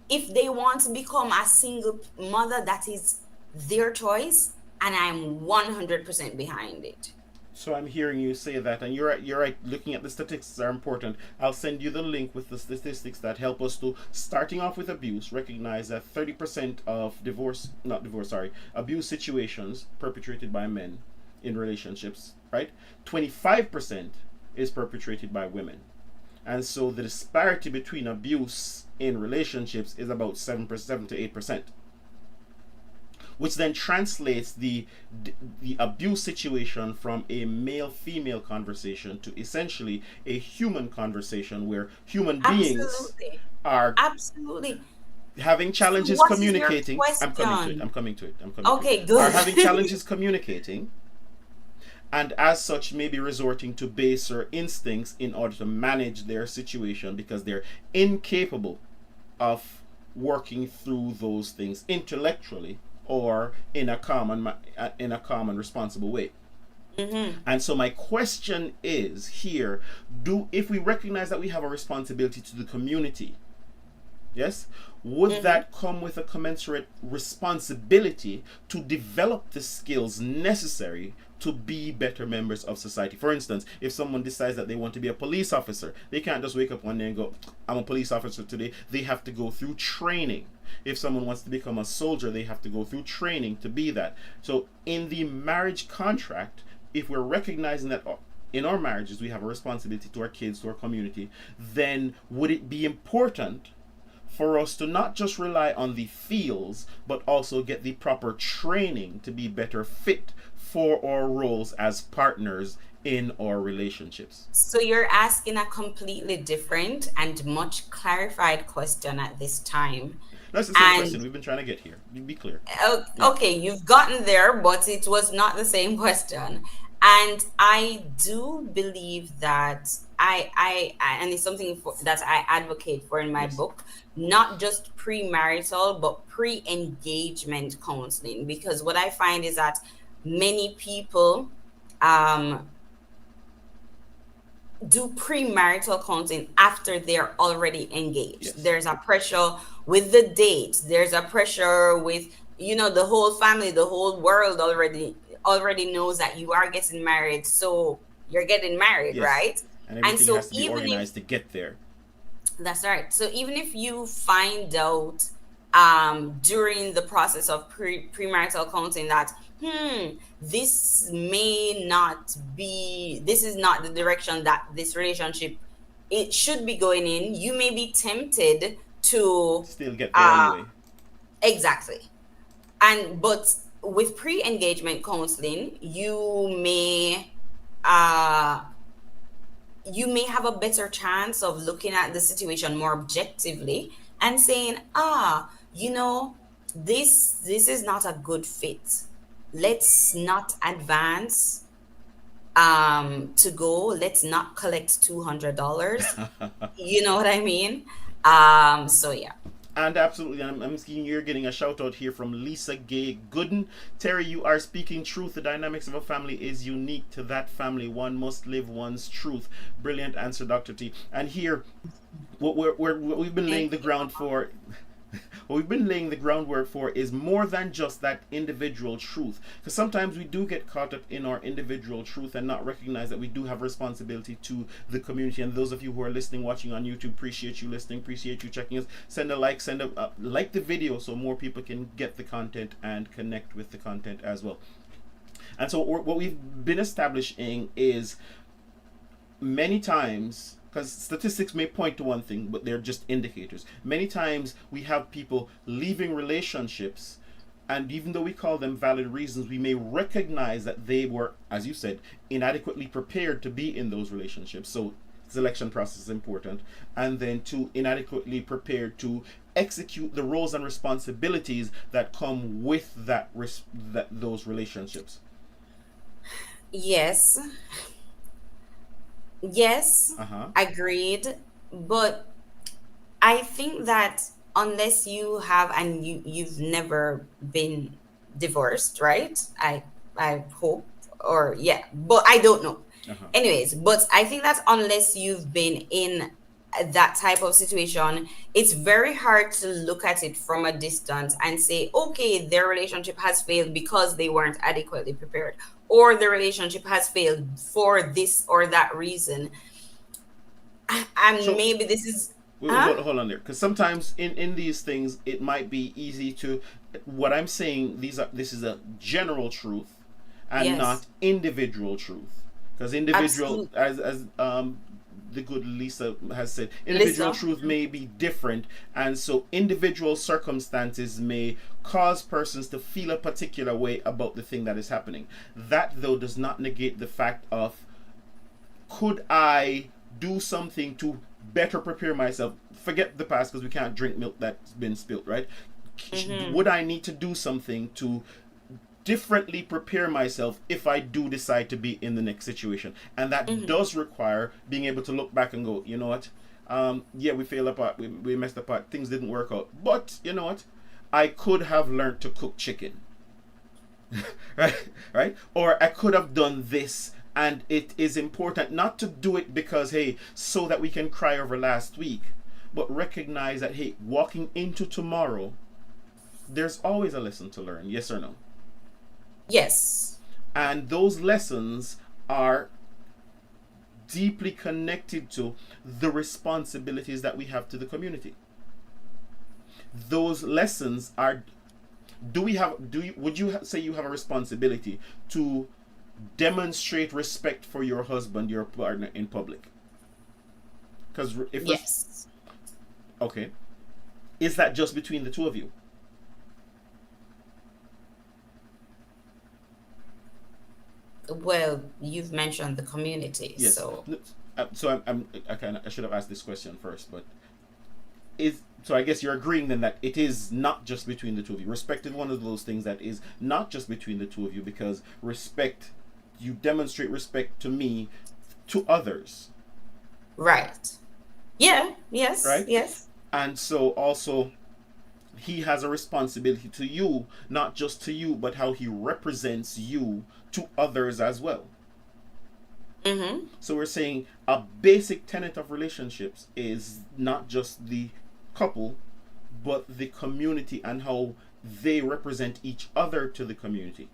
S2: if they want to become a single mother, that is their choice, and I'm 100% behind it.
S3: So I'm hearing you say that, and you're right. You're right. Looking at the statistics are important. I'll send you the link with the statistics that help us to, starting off with abuse, recognize that 30% of not divorce, sorry, abuse situations perpetrated by men in relationships, right? 25% is perpetrated by women, and so the disparity between abuse in relationships is about 7 to 8%, which then translates the abuse situation from a male female conversation to essentially a human conversation where human beings
S2: Absolutely.
S3: are
S2: Absolutely.
S3: having
S2: So,
S3: challenges
S2: what is your
S3: communicating. I'm coming to it. I'm
S2: question?
S3: coming to it. I'm coming to it.
S2: Okay,
S3: Are
S2: good.
S3: having challenges communicating, and as such maybe resorting to baser instincts in order to manage their situation because they're incapable of working through those things intellectually or in a calm and responsible way.
S2: Hmm.
S3: And so my question is here, do if we recognize that we have a responsibility to the community, yes, would
S2: Hmm.
S3: that come with a commensurate responsibility to develop the skills necessary to be better members of society? For instance, if someone decides that they want to be a police officer, they can't just wake up one day and go, I'm a police officer today. They have to go through training. If someone wants to become a soldier, they have to go through training to be that. So in the marriage contract, if we're recognizing that in our marriages we have a responsibility to our kids, to our community, then would it be important for us to not just rely on the feels, but also get the proper training to be better fit for our roles as partners in our relationships?
S2: So you're asking a completely different and much clarified question at this time.
S3: That's the same
S2: And
S3: question. We've been trying to get here. Be clear. Yeah.
S2: okay, you've gotten there, but it was not the same question. And I do believe that and it's something that I advocate for in my
S3: Yes.
S2: book, not just premarital, but pre-engagement counseling. Because what I find is that many people um, do premarital counseling after they're already engaged.
S3: Yes.
S2: There's a pressure with the dates. There's a pressure with, the whole family, the whole world already knows that you are getting married. So you're getting married,
S3: Yes.
S2: right?
S3: And
S2: And
S3: everything
S2: so
S3: has to be
S2: even if
S3: organized to get there.
S2: that's right. So even if you find out during the process of premarital counseling that this may not be, this is not the direction that this relationship it should be going in, you may be tempted to
S3: Still get there
S2: uh
S3: anyway.
S2: exactly. And but with pre-engagement counseling, uh you may have a better chance of looking at the situation more objectively and saying, this is not a good fit. Let's not advance to go. Let's not collect $200. You know what I mean? So yeah.
S3: And absolutely, I'm seeing you're getting a shout out here from Lisa Gay Gooden. Terry, you are speaking truth. The dynamics of a family is unique to that family. One must live one's truth. Brilliant answer, Dr. T. And here, what we've been laying
S2: Thank
S3: the
S2: you.
S3: ground for. what we've been laying the groundwork for is more than just that individual truth. Because sometimes we do get caught up in our individual truth and not recognize that we do have responsibility to the community. And those of you who are listening, watching on YouTube, appreciate you listening, appreciate you checking us. Send a like, like the video so more people can get the content and connect with the content as well. And so what we've been establishing is many times, because statistics may point to one thing, but they're just indicators. Many times we have people leaving relationships, and even though we call them valid reasons, we may recognize that they were, as you said, inadequately prepared to be in those relationships. So selection process is important. And then to inadequately prepared to execute the roles and responsibilities that come with those relationships.
S2: Yes. Yes, agreed. But I think that unless you have, and you've never been divorced, right? I hope, or yeah, but I don't know. Anyways, but I think that unless you've been in that type of situation, it's very hard to look at it from a distance and say, okay, their relationship has failed because they weren't adequately prepared, or the relationship has failed for this or that reason. And
S3: So-
S2: maybe this is
S3: Hold on there, because sometimes in these things it might be easy to. What I'm saying, this is a general truth, and
S2: Yes.
S3: not individual truth, because individual,
S2: Absolutely.
S3: as the good Lisa has said, individual
S2: Lisa.
S3: truth may be different, and so individual circumstances may cause persons to feel a particular way about the thing that is happening. That though does not negate the fact of, could I do something to better prepare myself? Forget the past, because we can't drink milk that's been spilt, right? Would I need to do something to differently prepare myself if I do decide to be in the next situation? And that does require being able to look back and go, you know what? Yeah, we failed apart, we messed apart, things didn't work out. But you know what? I could have learned to cook chicken. right? Or I could have done this. And it is important not to do it because, hey, so that we can cry over last week, but recognize that, hey, walking into tomorrow, there's always a lesson to learn. Yes or no?
S2: Yes.
S3: And those lessons are deeply connected to the responsibilities that we have to the community. Those lessons are, would you say you have a responsibility to demonstrate respect for your husband, your partner, in public? Because if
S2: Yes.
S3: okay, is that just between the two of you?
S2: Well, you've mentioned the community,
S3: Yes.
S2: so
S3: So I should have asked this question first, but so I guess you're agreeing then that it is not just between the two of you. Respect is one of those things that is not just between the two of you, because respect, you demonstrate respect to me, to others.
S2: right. Yeah. Yes.
S3: Right?
S2: Yes.
S3: And so also he has a responsibility to you, not just to you, but how he represents you to others as well. So we're saying a basic tenet of relationships is not just the couple, but the community and how they represent each other to the community.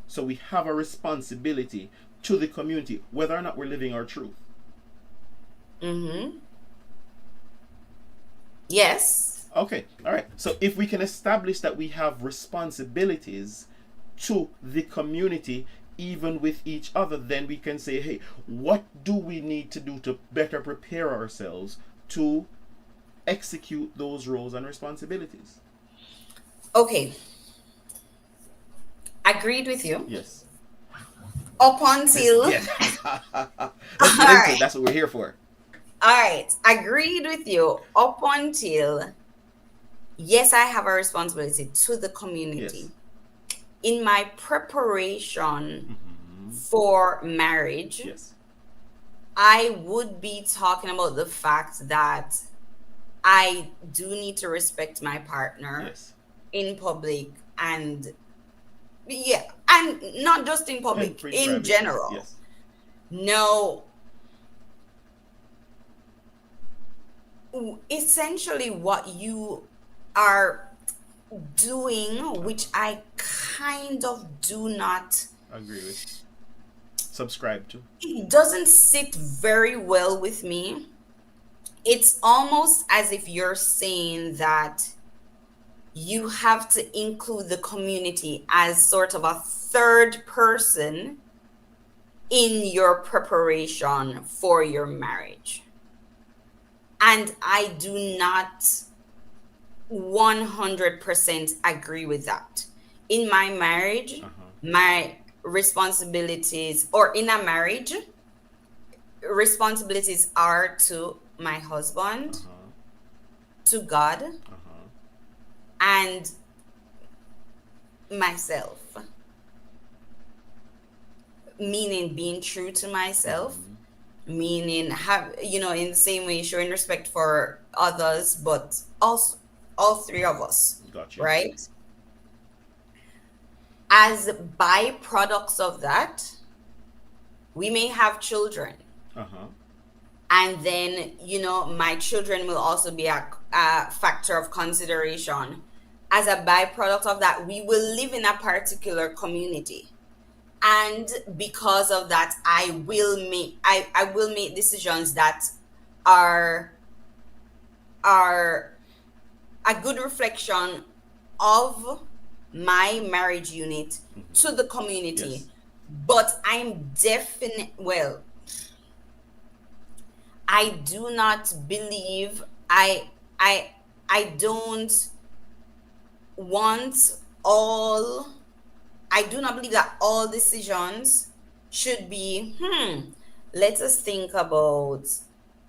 S3: So we have a responsibility to the community, whether or not we're living our truth.
S2: Yes.
S3: Okay, all right. So if we can establish that we have responsibilities to the community, even with each other, then we can say, hey, what do we need to do to better prepare ourselves to execute those roles and responsibilities?
S2: Okay. Agreed with you.
S3: Yes.
S2: Up until
S3: Yes. Let's get into it. That's what we're here for.
S2: all right. Agreed with you up until, yes, I have a responsibility to the community.
S3: Yes.
S2: In my preparation for marriage,
S3: Yes.
S2: I would be talking about the fact that I do need to respect my partner
S3: Yes.
S2: in public, and yeah, and not just in public,
S3: And
S2: in
S3: privacy.
S2: general.
S3: Yes.
S2: No. Essentially, what you are doing, which I kind of do not,
S3: Agree with. Subscribe to.
S2: it doesn't sit very well with me. It's almost as if you're saying that you have to include the community as sort of a third person in your preparation for your marriage. And I do not 100% agree with that. In my marriage,
S3: Uh-huh.
S2: my responsibilities, or in a marriage, responsibilities are to my husband,
S3: Uh-huh.
S2: to God,
S3: Uh-huh.
S2: and myself. Meaning being true to myself,
S3: Mm-hmm.
S2: meaning have, in the same way showing respect for others, but also all three of us,
S3: Gotcha.
S2: right? As byproducts of that, we may have children,
S3: Uh-huh.
S2: and then my children will also be a factor of consideration. As a byproduct of that, we will live in a particular community, and because of that, I will make decisions that are are a good reflection of my marriage unit
S3: Mm-hmm.
S2: to the community.
S3: Yes.
S2: But I'm definite, well, I do not believe, I I don't want all I do not believe that all decisions should be, let us think about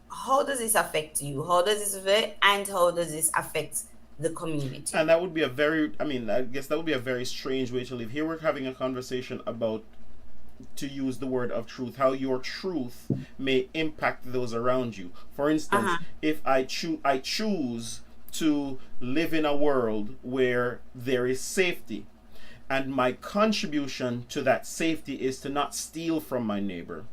S2: how does this affect you? How does this affect, and how does this affect the community?
S3: And that would be a very, I mean, I guess that would be a very strange way to live. Here we're having a conversation about, to use the word of truth, how your truth may impact those around you. For instance,
S2: Uh-huh.
S3: if I choose to live in a world where there is safety, and my contribution to that safety is to not steal from my neighbor,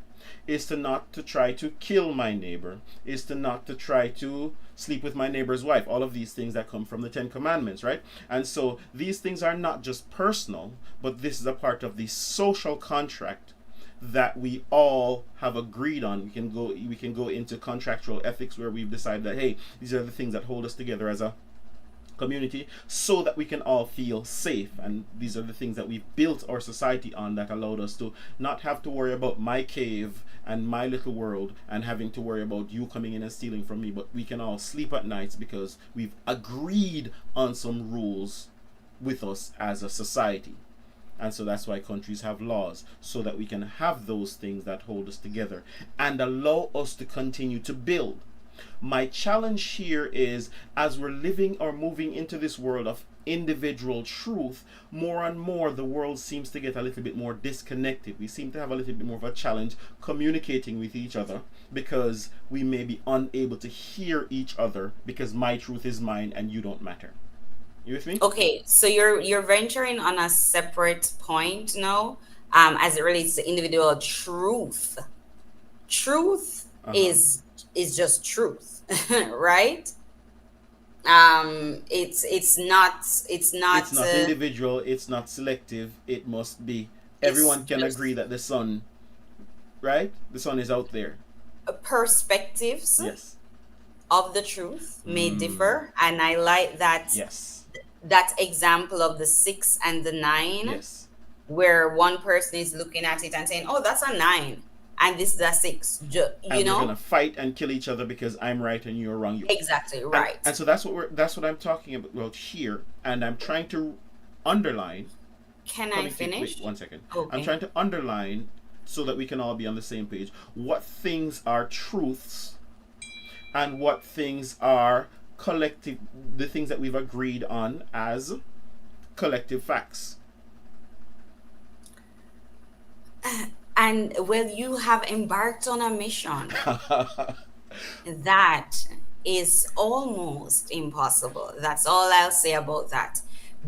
S3: is to not to try to kill my neighbor, is to not to try to sleep with my neighbor's wife. All of these things that come from the Ten Commandments, right? And so these things are not just personal, but this is a part of the social contract that we all have agreed on. We can go into contractual ethics where we've decided that, hey, these are the things that hold us together as a community, so that we can all feel safe. And these are the things that we've built our society on, that allowed us to not have to worry about my cave and my little world and having to worry about you coming in and stealing from me, but we can all sleep at nights because we've agreed on some rules with us as a society. And so that's why countries have laws, so that we can have those things that hold us together and allow us to continue to build. My challenge here is, as we're living or moving into this world of individual truth, more and more the world seems to get a little bit more disconnected. We seem to have a little bit more of a challenge communicating with each other, because we may be unable to hear each other because my truth is mine and you don't matter. You with me?
S2: Okay, so you're venturing on a separate point now, as it relates to individual truth. Truth
S3: Uh huh.
S2: is just truth, right? It's not
S3: It's not individual, it's not selective, it must be.
S2: it's
S3: Everyone can agree
S2: just
S3: that the sun, right? The sun is out there.
S2: perspectives
S3: Yes.
S2: of the truth may
S3: Mm.
S2: differ, and I like
S3: Yes.
S2: that example of the 6 and the 9,
S3: Yes.
S2: where one person is looking at it and saying, oh, that's a 9 and this is a 6,
S3: And we're gonna fight and kill each other because I'm right and you're wrong.
S2: exactly
S3: And
S2: right.
S3: so that's what I'm talking about here, and I'm trying to underline.
S2: Can I
S3: Coming to wait
S2: finish?
S3: 1 second. I'm
S2: Okay.
S3: trying to underline so that we can all be on the same page. What things are truths and what things are collective, the things that we've agreed on as collective facts.
S2: And well, you have embarked on a mission that is almost impossible. That's all I'll say about that.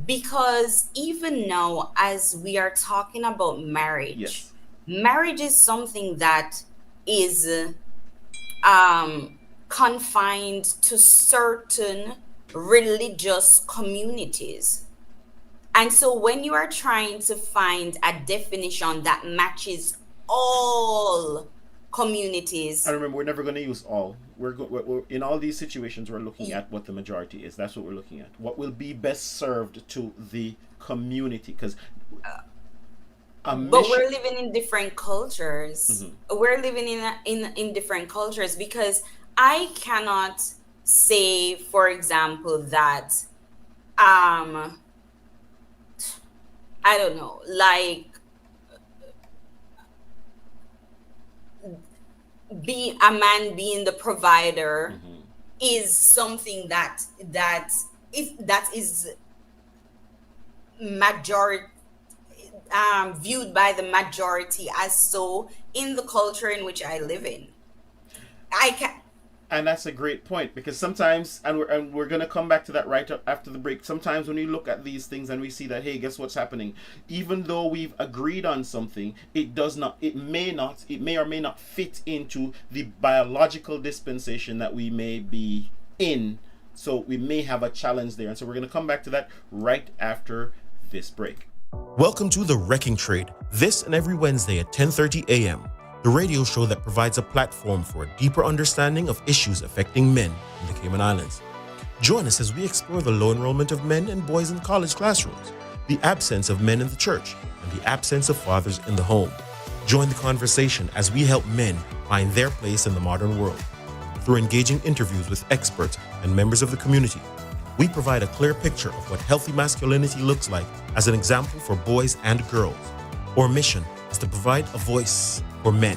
S2: Because even now, as we are talking about marriage,
S3: Yes.
S2: marriage is something that is um, confined to certain religious communities. And so when you are trying to find a definition that matches all communities,
S3: I remember, we're never going to use all. We're in all these situations. We're looking at what the majority is. That's what we're looking at. What will be best served to the community? Because
S2: but we're living in different cultures. We're living in different cultures, because I cannot say, for example, that I don't know, like be a man being the provider is something that is majority viewed by the majority as so in the culture in which I live in. I can.
S3: And that's a great point, because sometimes, and we're gonna come back to that right up after the break. Sometimes when we look at these things and we see that, hey, guess what's happening? Even though we've agreed on something, it may or may not fit into the biological dispensation that we may be in. So we may have a challenge there, and so we're gonna come back to that right after this break.
S1: Welcome to The Wrecking Trade, this and every Wednesday at 10:30 a.m., the radio show that provides a platform for a deeper understanding of issues affecting men in the Cayman Islands. Join us as we explore the low enrollment of men and boys in college classrooms, the absence of men in the church, and the absence of fathers in the home. Join the conversation as we help men find their place in the modern world. Through engaging interviews with experts and members of the community, we provide a clear picture of what healthy masculinity looks like as an example for boys and girls. Our mission is to provide a voice for men,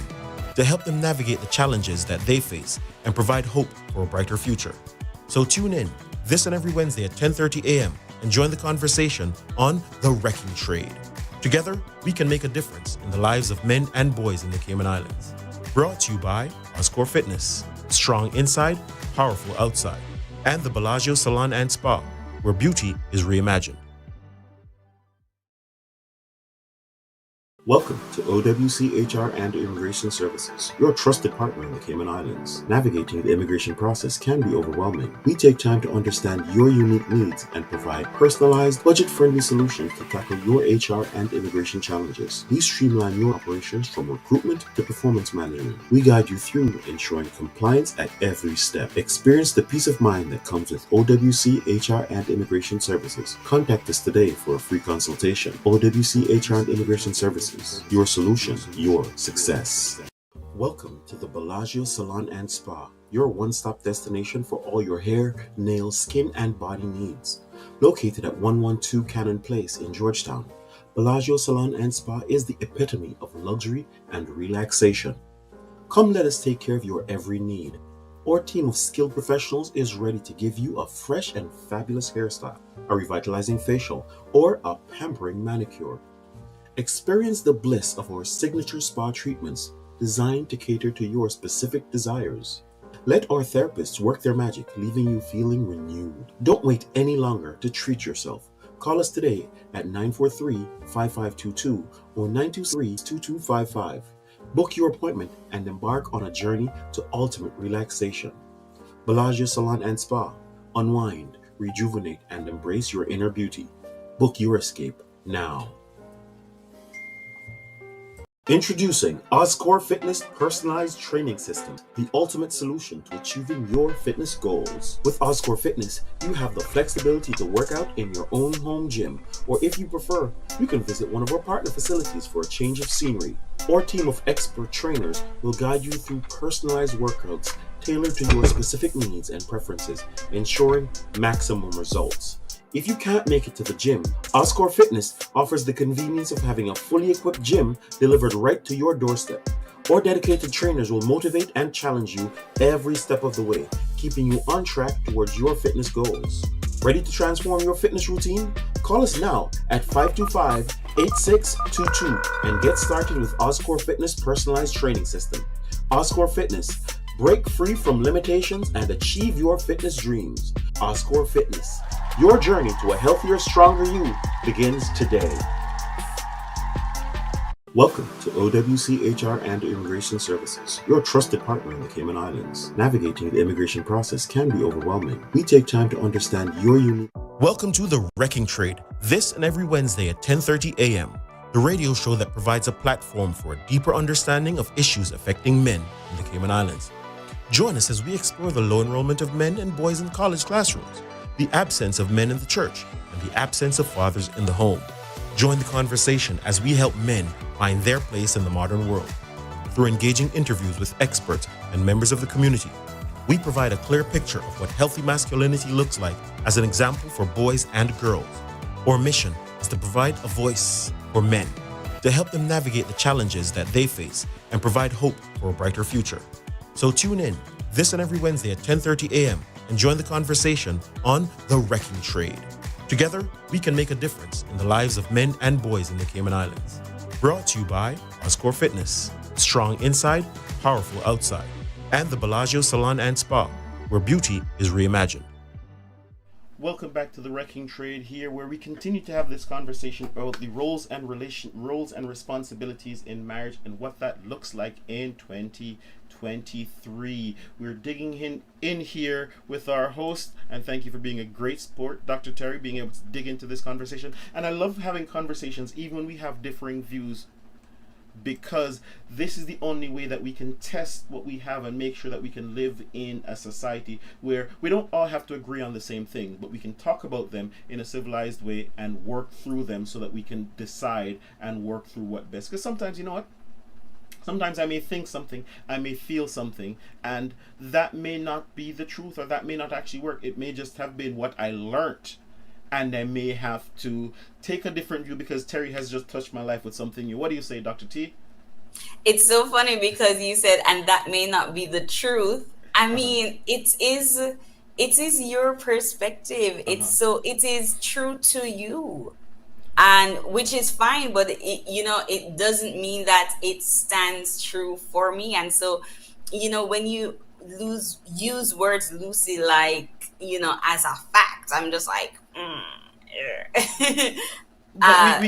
S1: to help them navigate the challenges that they face and provide hope for a brighter future. So tune in this and every Wednesday at 10:30 a.m. and join the conversation on The Wrecking Trade. Together, we can make a difference in the lives of men and boys in the Cayman Islands. Brought to you by Oscore Fitness, strong inside, powerful outside, and the Bellagio Salon and Spa, where beauty is reimagined. Welcome to OWC HR and Immigration Services, your trusted partner in the Cayman Islands. Navigating the immigration process can be overwhelming. We take time to understand your unique needs and provide personalized, budget-friendly solutions to tackle your HR and immigration challenges. We streamline your operations from recruitment to performance management. We guide you through ensuring compliance at every step. Experience the peace of mind that comes with OWC HR and Immigration Services. Contact us today for a free consultation. OWC HR and Immigration Services. Your solution, your success. Welcome to the Bellagio Salon and Spa, your one-stop destination for all your hair, nails, skin, and body needs. Located at 112 Cannon Place in Georgetown, Bellagio Salon and Spa is the epitome of luxury and relaxation. Come let us take care of your every need. Our team of skilled professionals is ready to give you a fresh and fabulous hairstyle, a revitalizing facial, or a pampering manicure. Experience the bliss of our signature spa treatments designed to cater to your specific desires. Let our therapists work their magic, leaving you feeling renewed. Don't wait any longer to treat yourself. Call us today at 943-5522 or 923-2255. Book your appointment and embark on a journey to ultimate relaxation. Bellagio Salon and Spa. Unwind, rejuvenate, and embrace your inner beauty. Book your escape now. Introducing Oscore Fitness Personalized Training System, the ultimate solution to achieving your fitness goals. With Oscore Fitness, you have the flexibility to work out in your own home gym, or if you prefer, you can visit one of our partner facilities for a change of scenery. Our team of expert trainers will guide you through personalized workouts tailored to your specific needs and preferences, ensuring maximum results. If you can't make it to the gym, Oscore Fitness offers the convenience of having a fully equipped gym delivered right to your doorstep. Our dedicated trainers will motivate and challenge you every step of the way, keeping you on track towards your fitness goals. Ready to transform your fitness routine? Call us now at 525-8622 and get started with Oscore Fitness Personalized Training System. Oscore Fitness. Break free from limitations and achieve your fitness dreams. Oscore Fitness. Your journey to a healthier, stronger you begins today. Welcome to OWC HR and Immigration Services, your trusted partner in the Cayman Islands. Navigating the immigration process can be overwhelming. We take time to understand your unique. Welcome to The Wrecking Trade, this and every Wednesday at 10:30 a.m., the radio show that provides a platform for a deeper understanding of issues affecting men in the Cayman Islands. Join us as we explore the low enrollment of men and boys in college classrooms, the absence of men in the church, and the absence of fathers in the home. Join the conversation as we help men find their place in the modern world. Through engaging interviews with experts and members of the community, we provide a clear picture of what healthy masculinity looks like as an example for boys and girls. Our mission is to provide a voice for men, to help them navigate the challenges that they face and provide hope for a brighter future. So tune in this and every Wednesday at 10:30 a.m. and join the conversation on The Wrecking Trade. Together, we can make a difference in the lives of men and boys in the Cayman Islands. Brought to you by Oscore Fitness, strong inside, powerful outside, and the Bellagio Salon and Spa, where beauty is reimagined.
S3: Welcome back to The Wrecking Trade here, where we continue to have this conversation about the roles and responsibilities in marriage and what that looks like in 2023. We're digging in here with our host, and thank you for being a great sport, Dr. Terry, being able to dig into this conversation. And I love having conversations even when we have differing views, because this is the only way that we can test what we have and make sure that we can live in a society where we don't all have to agree on the same thing, but we can talk about them in a civilized way and work through them so that we can decide and work through what best. Because sometimes, you know what? Sometimes I may think something, I may feel something, and that may not be the truth, or that may not actually work. It may just have been what I learnt, and I may have to take a different view because Terry has just touched my life with something new. What do you say, Dr. T?
S2: It's so funny because you said, and that may not be the truth. I mean, it is your perspective. It is true to you, and which is fine, but it doesn't mean that it stands true for me. And so, when you use words loosely, like, as a fact, I'm just like, a lot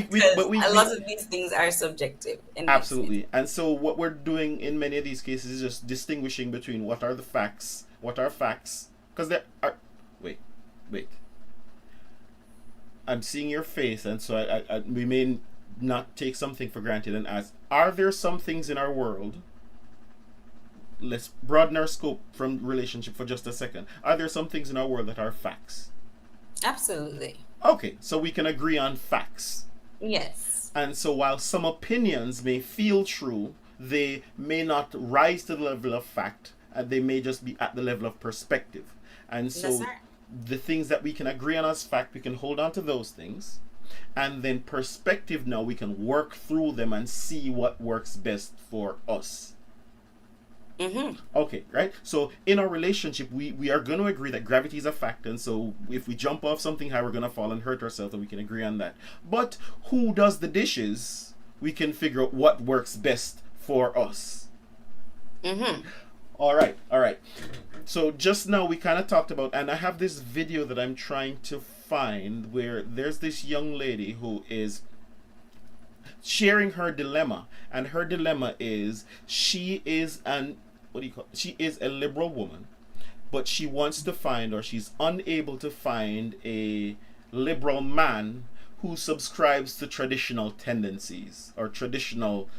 S2: of these things are subjective.
S3: Absolutely. And so what we're doing in many of these cases is just distinguishing between what are the facts, what are facts, because there are... Wait. I'm seeing your face, and so we may not take something for granted and ask, are there some things in our world... Let's broaden our scope from relationship for just a second. Are there some things in our world that are facts?
S2: Absolutely.
S3: Okay, so we can agree on facts.
S2: Yes.
S3: And so while some opinions may feel true, they may not rise to the level of fact, and they may just be at the level of perspective. And so the things that we can agree on as fact, we can hold on to those things. And then perspective, now we can work through them and see what works best for us.
S2: Mm-hmm.
S3: Okay, right? So in our relationship, we are going to agree that gravity is a fact, and so if we jump off something high, we're going to fall and hurt ourselves, and we can agree on that. But who does the dishes? We can figure out what works best for us.
S2: Mm-hmm.
S3: All right. So just now we kind of talked about, and I have this video that I'm trying to find where there's this young lady who is sharing her dilemma, and her dilemma is she is she is a liberal woman, but she wants to find, or she's unable to find, a liberal man who subscribes to traditional tendencies or traditional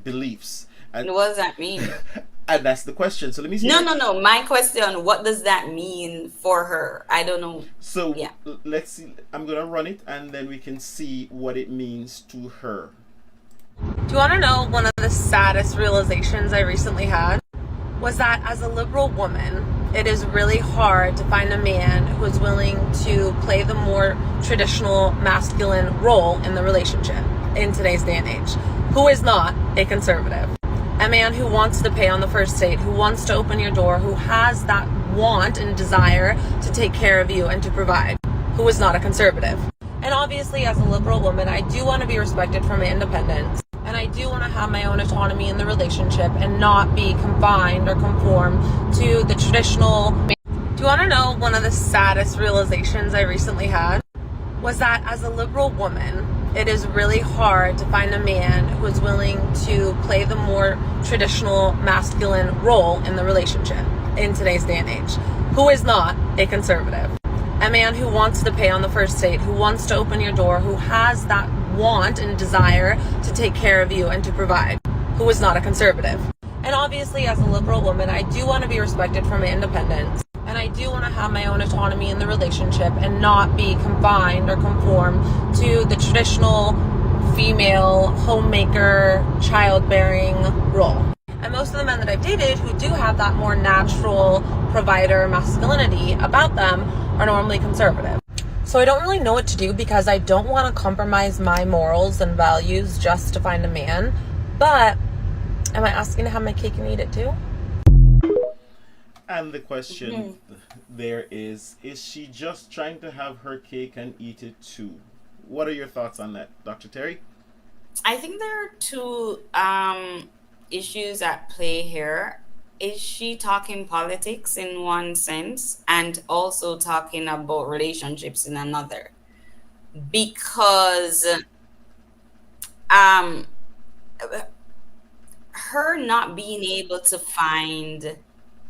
S3: beliefs. And
S2: what does that mean?
S3: And that's the question. So let me see.
S2: No. My question, what does that mean for her? I don't know.
S3: So
S2: yeah.
S3: Let's see. I'm going to run it, and then we can see what it means to her.
S4: Do you want to know one of the saddest realizations I recently had? Was that as a liberal woman, it is really hard to find a man who is willing to play the more traditional masculine role in the relationship in today's day and age, who is not a conservative. A man who wants to pay on the first date, who wants to open your door, who has that want and desire to take care of you and to provide, who is not a conservative. And obviously, as a liberal woman, I do want to be respected for my independence. And I do want to have my own autonomy in the relationship and not be confined or conform to the traditional. Do you want to know one of the saddest realizations I recently had? Was that as a liberal woman, it is really hard to find a man who is willing to play the more traditional masculine role in the relationship in today's day and age, who is not a conservative. A man who wants to pay on the first date, who wants to open your door, who has that want and desire to take care of you and to provide, who is not a conservative. And obviously, as a liberal woman, I do want to be respected for my independence. And I do want to have my own autonomy in the relationship and not be confined or conform to the traditional female homemaker, childbearing role. And most of the men that I've dated who do have that more natural provider masculinity about them are normally conservative. So I don't really know what to do because I don't want to compromise my morals and values just to find a man. But am I asking to have my cake and eat it too?
S3: And the question there is she just trying to have her cake and eat it too? What are your thoughts on that, Dr. Terry?
S2: I think there are two issues at play here. Is she talking politics in one sense and also talking about relationships in another? Because her not being able to find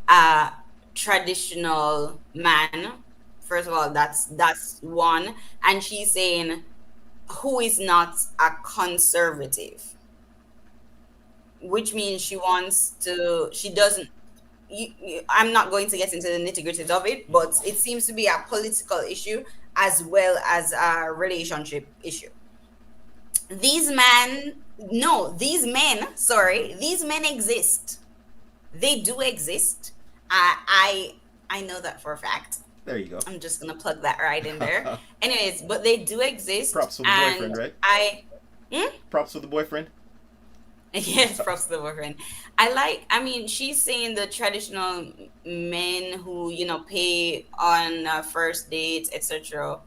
S2: a traditional man, first of all, that's one, and she's saying who is not a conservative, which means she doesn't. I'm not going to get into the nitty-gritty of it, but it seems to be a political issue as well as a relationship issue. These men exist. They do exist. I know that for a fact.
S3: There you go.
S2: I'm just gonna plug that right in there. Anyways, but they do exist.
S3: Props for the boyfriend, right? Props for the boyfriend.
S2: Yes, props to the boyfriend. She's saying the traditional men who, pay on first dates, etc.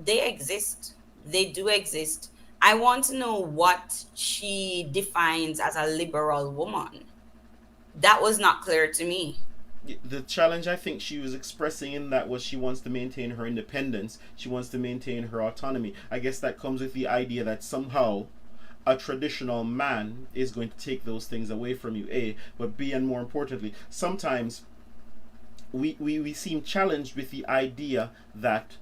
S2: They exist. They do exist. I want to know what she defines as a liberal woman. That was not clear to me.
S3: The challenge I think she was expressing in that was she wants to maintain her independence. She wants to maintain her autonomy. I guess that comes with the idea that somehow a traditional man is going to take those things away from you, A, but B, and more importantly, sometimes we seem challenged with the idea that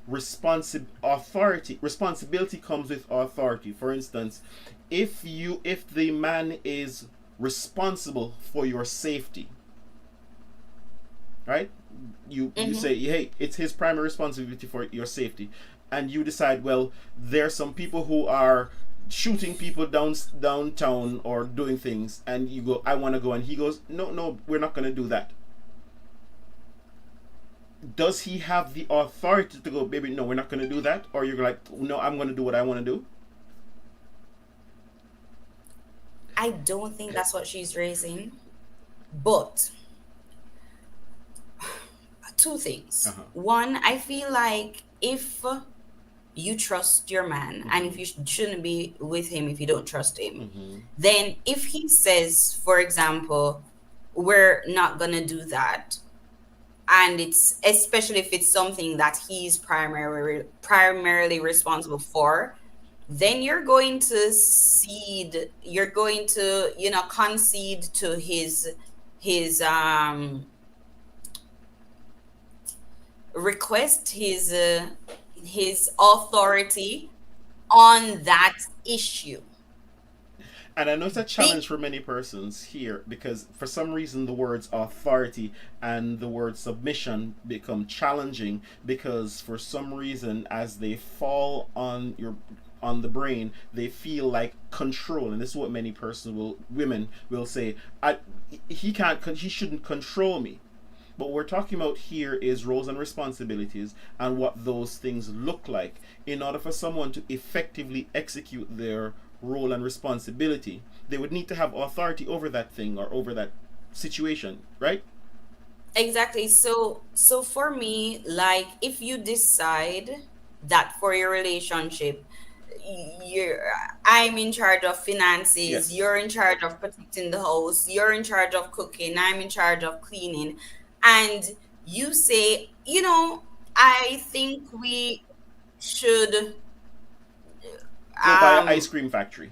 S3: responsibility comes with authority. For instance, if the man is responsible for your safety, right? You say, hey, it's his primary responsibility for your safety, and you decide, well, there's some people who are shooting people downtown or doing things, and you go, I want to go, and he goes, no, we're not going to do that. Does he have the authority to go, baby, no, we're not going to do that? Or you're like, no, I'm going to do what I want to do?
S2: I don't think that's what she's raising. But two things. One, I feel like if you trust your man and if you shouldn't be with him if you don't trust him, then if he says, for example, we're not going to do that, and it's especially if it's something that he's primarily responsible for, then you're going to concede to his request, his authority on that issue.
S3: And I know it's a challenge for many persons here because for some reason the words authority and the word submission become challenging because for some reason as they fall on the brain, they feel like control. And this is what many women will say, he shouldn't control me. But what we're talking about here is roles and responsibilities and what those things look like. In order for someone to effectively execute their role and responsibility, they would need to have authority over that thing or over that situation, right?
S2: Exactly. So for me, like, if you decide that for your relationship, I'm in charge of finances,
S3: Yes.
S2: You're in charge of protecting the house, you're in charge of cooking, I'm in charge of cleaning, and you say, I think we should
S3: Go buy an ice cream factory.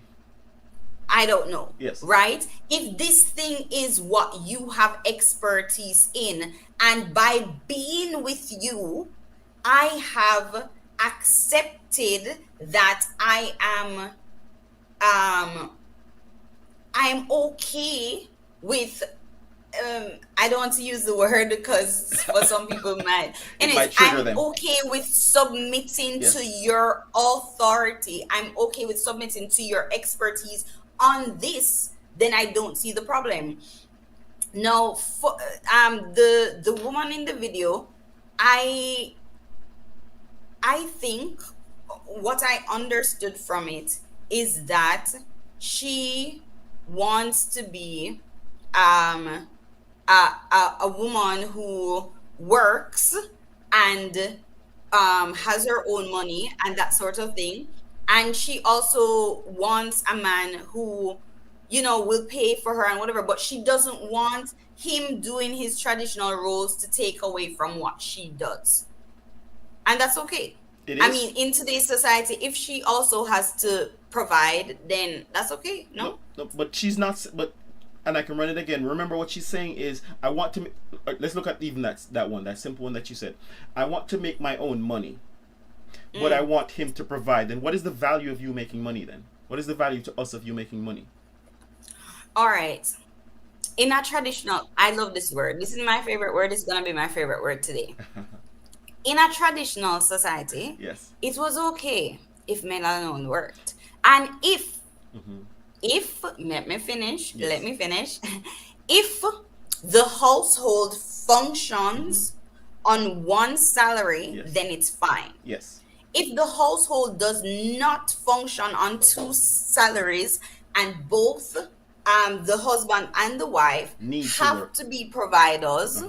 S2: I don't know.
S3: Yes.
S2: Right? If this thing is what you have expertise in, and by being with you, I have accepted that I'm okay with I don't want to use the word because for some people might.
S3: It might
S2: Anyways,
S3: trigger
S2: I'm
S3: them.
S2: okay with submitting
S3: Yes.
S2: to your authority. I'm okay with submitting to your expertise on this. Then I don't see the problem. Now, for the woman in the video, I think what I understood from it is that she wants to be a woman who works and has her own money and that sort of thing. And she also wants a man who, will pay for her and whatever, but she doesn't want him doing his traditional roles to take away from what she does. And that's okay.
S3: It
S2: I
S3: is.
S2: mean, in today's society, if she also has to provide, then that's okay. No?
S3: No, but she's not. But and I can run it again. Remember what she's saying is, I want to. Let's look at even that simple one that you said. I want to make my own money, but I want him to provide. Then what is the value of you making money? Then what is the value to us of you making money?
S2: All right. In a traditional, I love this word. This is my favorite word. It's gonna be my favorite word today. In a traditional society,
S3: Yes.
S2: it was okay if men alone worked, and if let me finish,
S3: Yes.
S2: if the household functions on one salary,
S3: Yes.
S2: then it's fine.
S3: Yes.
S2: If the household does not function on two salaries and both the husband and the wife
S3: Need to
S2: have
S3: work.
S2: to be providers,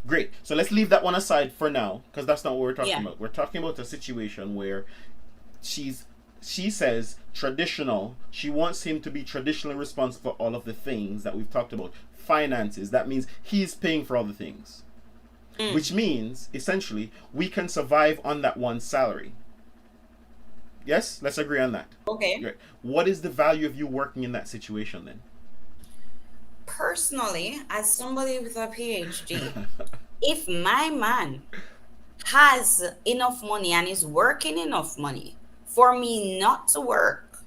S3: Great. So let's leave that one aside for now, because that's not what we're talking
S2: Yeah.
S3: about. We're talking about a situation where she says traditional. She wants him to be traditionally responsible for all of the things that we've talked about. Finances. That means he's paying for all the things. Which means, essentially, we can survive on that one salary. Yes? Let's agree on that.
S2: okay.
S3: Great. What is the value of you working in that situation then?
S2: Personally, as somebody with a PhD, if my man has enough money and is working enough money for me not to work,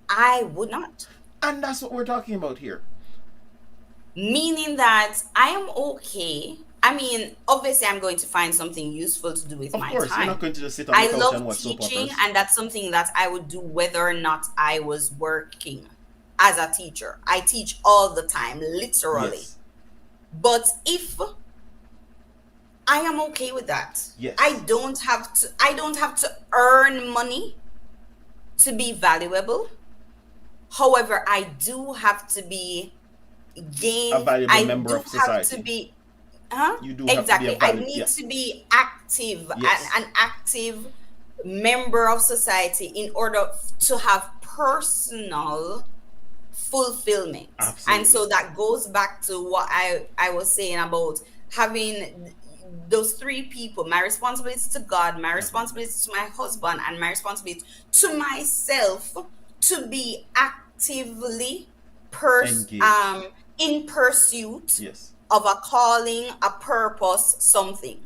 S2: I would not.
S3: And that's what we're talking about here.
S2: Meaning that I am okay. I mean, obviously, I'm going to find something useful to do with
S3: Of
S2: my
S3: course,
S2: time.
S3: you're not going to just sit on the
S2: I
S3: couch and
S2: love
S3: watch soap
S2: teaching,
S3: operas.
S2: and that's something that I would do whether or not I was working as a teacher. I teach all the time, literally.
S3: Yes.
S2: But if I am okay with that,
S3: Yes.
S2: I don't have to earn money to be valuable. However, I do have to be
S3: A valuable member of
S2: have
S3: society.
S2: to be
S3: You do have to be a
S2: exactly. I
S3: valid-
S2: need
S3: yeah.
S2: to be active,
S3: Yes.
S2: an active member of society in order to have personal fulfillment.
S3: Absolutely.
S2: And so that goes back to what I was saying about having those three people: my responsibility to God, my responsibility to my husband, and my responsibility to myself, to be actively
S3: Engaged.
S2: in pursuit
S3: Yes.
S2: of a calling, a purpose, something.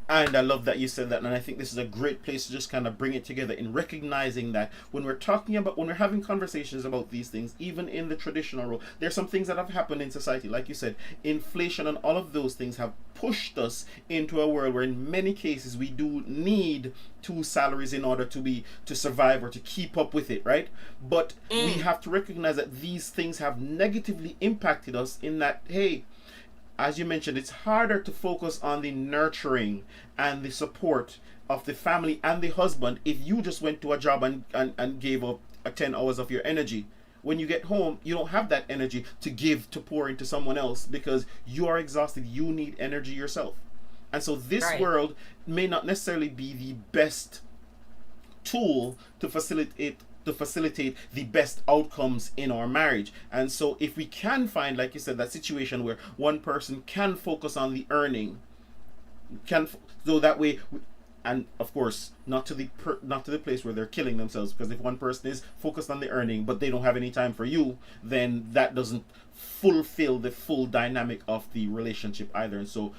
S3: And I love that you said that, and I think this is a great place to just kind of bring it together in recognizing that when we're having conversations about these things, even in the traditional role, there's some things that have happened in society. Like you said, inflation and all of those things have pushed us into a world where in many cases we do need two salaries in order to survive or to keep up with it, right? But we have to recognize that these things have negatively impacted us in that, hey, as you mentioned, it's harder to focus on the nurturing and the support of the family and the husband if you just went to a job and gave up 10 hours of your energy. When you get home, you don't have that energy to pour into someone else because you are exhausted. You need energy yourself. And so this
S2: Right.
S3: world may not necessarily be the best tool to facilitate the best outcomes in our marriage. And so if we can find, like you said, that situation where one person can focus on the earning, so that way and of course not to the place where they're killing themselves, because if one person is focused on the earning but they don't have any time for you, then that doesn't fulfill the full dynamic of the relationship either. And so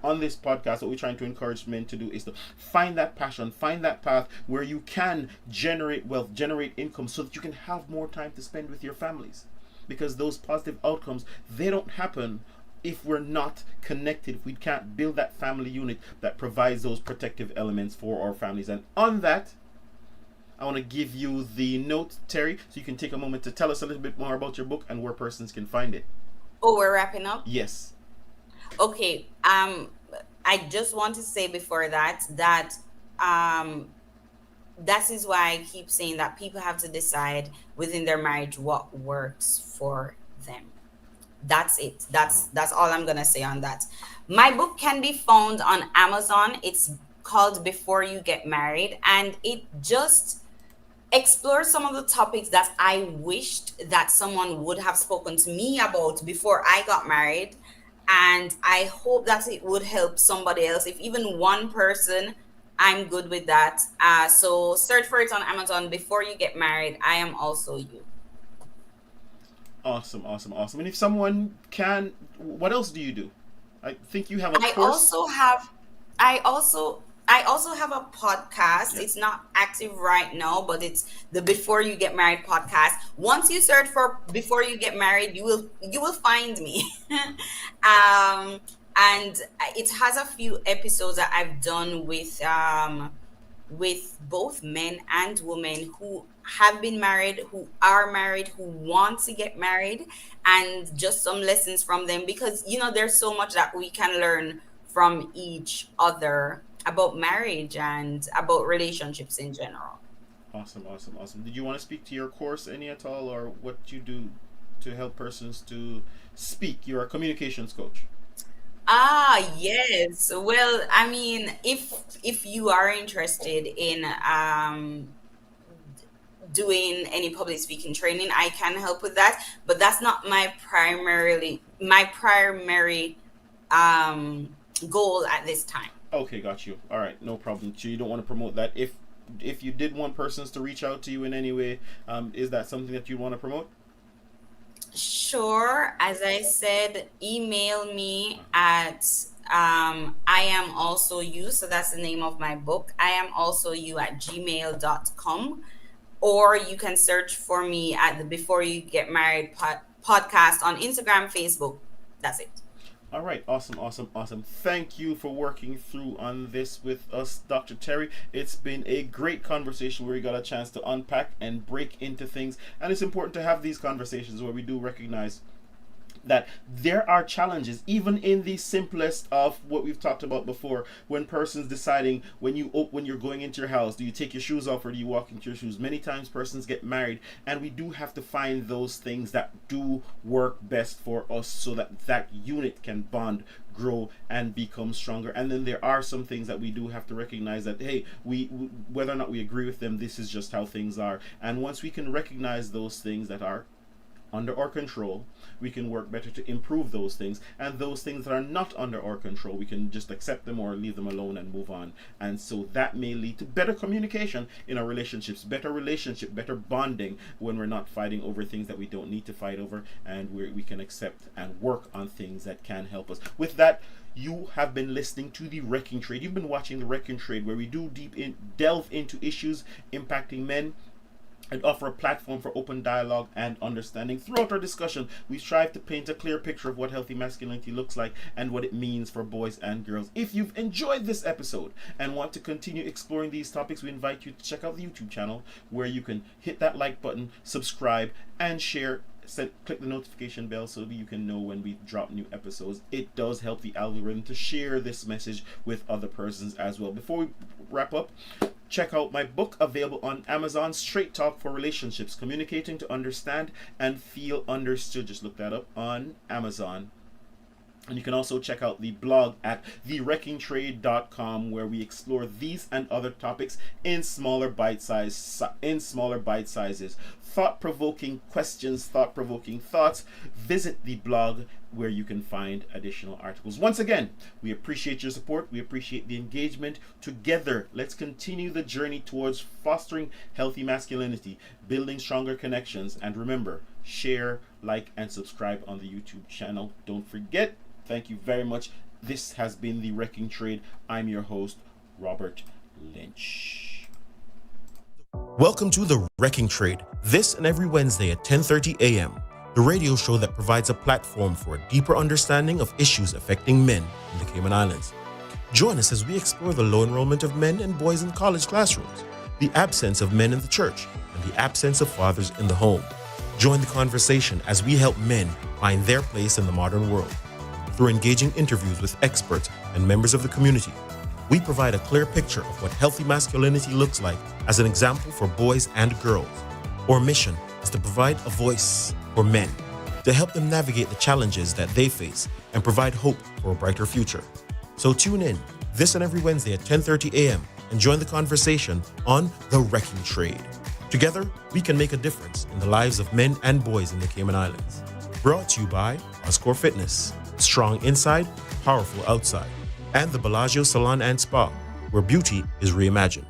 S3: on this podcast, what we're trying to encourage men to do is to find that passion, find that path where you can generate wealth, generate income, so that you can have more time to spend with your families, because those positive outcomes, they don't happen if we're not connected, if we can't build that family unit that provides those protective elements for our families. And on that, I want to give you the note, Terry, so you can take a moment to tell us a little bit more about your book and where persons can find it.
S2: Oh, we're wrapping up?
S3: Yes.
S2: Okay. I just want to say before that that is why I keep saying that people have to decide within their marriage what works for them. That's it. That's all I'm gonna say on that. My book can be found on Amazon. It's called Before You Get Married, and it just explores some of the topics that I wished that someone would have spoken to me about before I got married. And I hope that it would help somebody else. If even one person, I'm good with that. So search for it on Amazon, Before You Get Married, I Am Also You.
S3: Awesome. And if someone can, what else do you do? I think you have a
S2: I
S3: course.
S2: I also have a podcast.
S3: Yeah.
S2: It's not active right now, but it's the Before You Get Married podcast. Once you search for Before You Get Married, you will find me. And it has a few episodes that I've done with both men and women who have been married, who are married, who want to get married, and just some lessons from them, because there's so much that we can learn from each other about marriage and about relationships in general.
S3: Awesome. Did you want to speak to your course any at all, or what you do to help persons to speak? You're a communications coach.
S2: Yes. Well, I mean, if you are interested in doing any public speaking training, I can help with that, but that's not my primary goal at this time.
S3: Okay, got you. All right, no problem. So you don't want to promote that. If you did want persons to reach out to you in any way, is that something that you want to promote?
S2: Sure. As I said, email me at I am also you. So that's the name of my book. I am also you at gmail.com. Or you can search for me at the Before You Get Married podcast on Instagram, Facebook. That's it.
S3: All right, awesome. Thank you for working through on this with us, Dr. Terry. It's been a great conversation where we got a chance to unpack and break into things. And it's important to have these conversations where we do recognize that there are challenges, even in the simplest of what we've talked about before, when persons deciding when you're going into your house, do you take your shoes off or do you walk into your shoes? Many times persons get married, and we do have to find those things that do work best for us so that that unit can bond, grow, and become stronger. And then there are some things that we do have to recognize that, hey, we whether or not we agree with them, this is just how things are. And once we can recognize those things that are under our control, we can work better to improve those things, and those things that are not under our control, we can just accept them or leave them alone and move on. And so that may lead to better communication in our relationships, better bonding, when we're not fighting over things that we don't need to fight over, and we can accept and work on things that can help us. With that, you have been listening to The Wrecking Trade. You've been watching The Wrecking Trade, where we do delve into issues impacting men and offer a platform for open dialogue and understanding. Throughout our discussion, we strive to paint a clear picture of what healthy masculinity looks like and what it means for boys and girls. If you've enjoyed this episode and want to continue exploring these topics, we invite you to check out the YouTube channel, where you can hit that like button, subscribe, and share. Click the notification bell so that you can know when we drop new episodes. It does help the algorithm to share this message with other persons as well. Before we wrap up, check out my book, available on Amazon, Straight Talk for Relationships, Communicating to Understand and Feel Understood. Just look that up on Amazon. And you can also check out the blog at thewreckingtrade.com, where we explore these and other topics in smaller bite sizes. Thought-provoking questions, thought-provoking thoughts. Visit the blog where you can find additional articles. Once again, we appreciate your support. We appreciate the engagement. Together, let's continue the journey towards fostering healthy masculinity, building stronger connections, and remember, share, like, and subscribe on the YouTube channel. Don't forget. Thank you very much. This has been The Wrecking Trade. I'm your host, Robert Lynch.
S1: Welcome to The Wrecking Trade, this and every Wednesday at 10:30 a.m., the radio show that provides a platform for a deeper understanding of issues affecting men in the Cayman Islands. Join us as we explore the low enrollment of men and boys in college classrooms, the absence of men in the church, and the absence of fathers in the home. Join the conversation as we help men find their place in the modern world. Through engaging interviews with experts and members of the community, we provide a clear picture of what healthy masculinity looks like as an example for boys and girls. Our mission is to provide a voice for men, to help them navigate the challenges that they face and provide hope for a brighter future. So tune in this and every Wednesday at 10:30 a.m. and join the conversation on The Wrecking Trade. Together, we can make a difference in the lives of men and boys in the Cayman Islands. Brought to you by Oscore Fitness, strong inside, powerful outside, and the Bellagio Salon and Spa, where beauty is reimagined.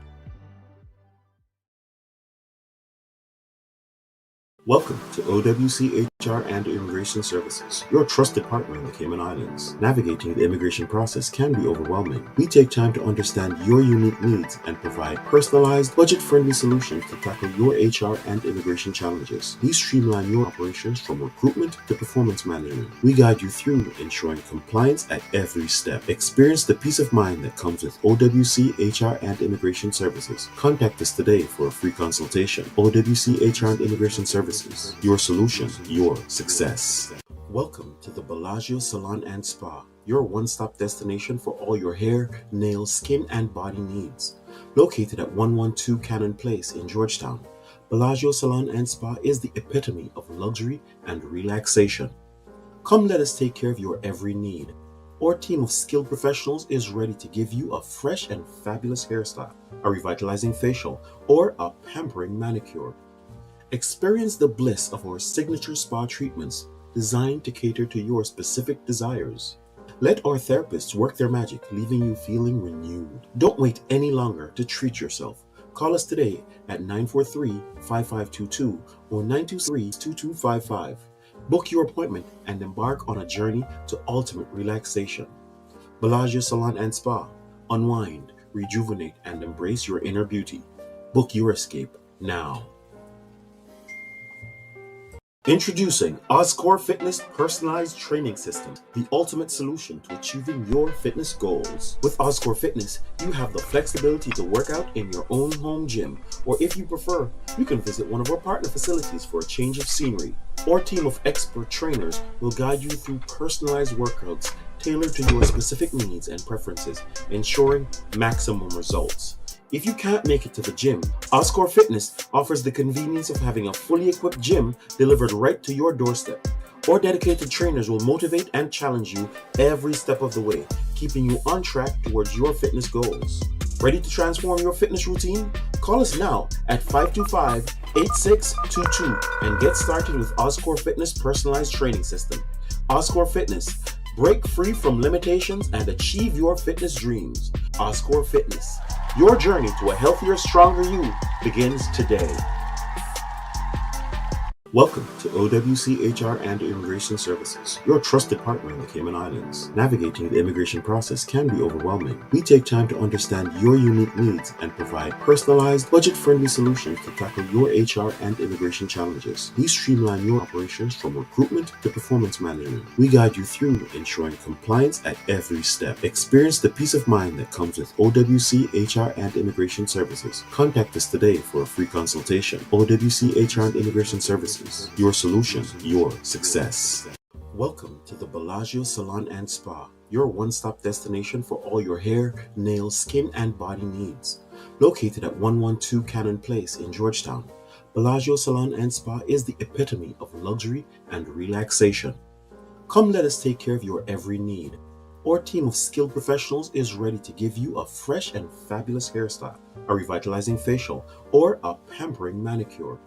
S1: Welcome to OWC HR and Immigration Services, your trusted partner in the Cayman Islands. Navigating the immigration process can be overwhelming. We take time to understand your unique needs and provide personalized, budget-friendly solutions to tackle your HR and immigration challenges. We streamline your operations from recruitment to performance management. We guide you through ensuring compliance at every step. Experience the peace of mind that comes with OWC HR and Immigration Services. Contact us today for a free consultation. OWC HR and Immigration Services. Your solution, your success. Welcome to the Bellagio Salon and Spa, your one-stop destination for all your hair, nails, skin, and body needs. Located at 112 Cannon Place in Georgetown, Bellagio Salon and Spa is the epitome of luxury and relaxation. Come let us take care of your every need. Our team of skilled professionals is ready to give you a fresh and fabulous hairstyle, a revitalizing facial, or a pampering manicure. Experience the bliss of our signature spa treatments designed to cater to your specific desires. Let our therapists work their magic, leaving you feeling renewed. Don't wait any longer to treat yourself. Call us today at 943-5522 or 923-2255. Book your appointment and embark on a journey to ultimate relaxation. Bellagio Salon and Spa. Unwind, rejuvenate, and embrace your inner beauty. Book your escape now. Introducing Oscore Fitness Personalized Training System, the ultimate solution to achieving your fitness goals. With Oscore Fitness, you have the flexibility to work out in your own home gym, or if you prefer, you can visit one of our partner facilities for a change of scenery. Our team of expert trainers will guide you through personalized workouts tailored to your specific needs and preferences, ensuring maximum results. If you can't make it to the gym, Oscore Fitness offers the convenience of having a fully equipped gym delivered right to your doorstep. Our dedicated trainers will motivate and challenge you every step of the way, keeping you on track towards your fitness goals. Ready to transform your fitness routine? Call us now at 525-8622 and get started with Oscore Fitness Personalized Training System. Oscore Fitness. Break free from limitations and achieve your fitness dreams. Oscore Fitness. Your journey to a healthier, stronger you begins today. Welcome to OWC HR and Immigration Services, your trusted partner in the Cayman Islands. Navigating the immigration process can be overwhelming. We take time to understand your unique needs and provide personalized, budget-friendly solutions to tackle your HR and immigration challenges. We streamline your operations from recruitment to performance management. We guide you through ensuring compliance at every step. Experience the peace of mind that comes with OWC HR and Immigration Services. Contact us today for a free consultation. OWC HR and Immigration Services. Your solution, your success. Welcome to the Bellagio Salon and Spa, your one-stop destination for all your hair, nails, skin, and body needs. Located at 112 Cannon Place in Georgetown, Bellagio Salon and Spa is the epitome of luxury and relaxation. Come let us take care of your every need. Our team of skilled professionals is ready to give you a fresh and fabulous hairstyle, a revitalizing facial, or a pampering manicure.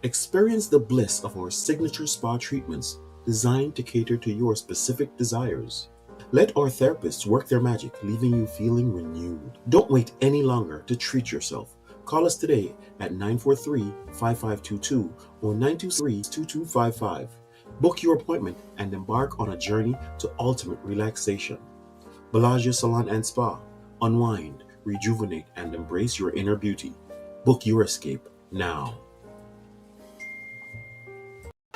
S1: Experience the bliss of our signature spa treatments designed to cater to your specific desires. Let our therapists work their magic, leaving you feeling renewed. Don't wait any longer to treat yourself. Call us today at 943-5522 or 923-2255. Book your appointment and embark on a journey to ultimate relaxation. Bellagio Salon and Spa. Unwind, rejuvenate, and embrace your inner beauty. Book your escape now.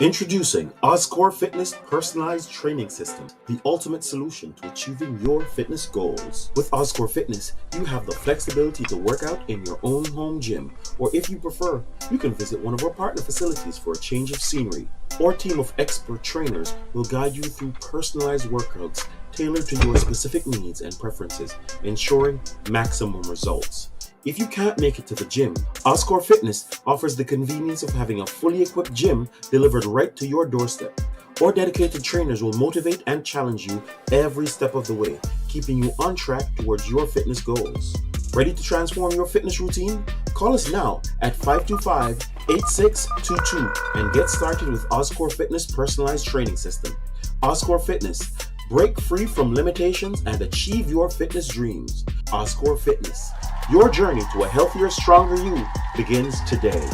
S1: Introducing Oscore Fitness Personalized Training System, the ultimate solution to achieving your fitness goals. With Oscore Fitness, you have the flexibility to work out in your own home gym, or if you prefer, you can visit one of our partner facilities for a change of scenery. Our team of expert trainers will guide you through personalized workouts tailored to your specific needs and preferences, ensuring maximum results. If you can't make it to the gym, Oscore Fitness offers the convenience of having a fully equipped gym delivered right to your doorstep. Our dedicated trainers will motivate and challenge you every step of the way, keeping you on track towards your fitness goals. Ready to transform your fitness routine? Call us now at 525-8622 and get started with Oscore Fitness Personalized Training System. Oscore Fitness. Break free from limitations and achieve your fitness dreams. Oscore Fitness. Your journey to a healthier, stronger you begins today.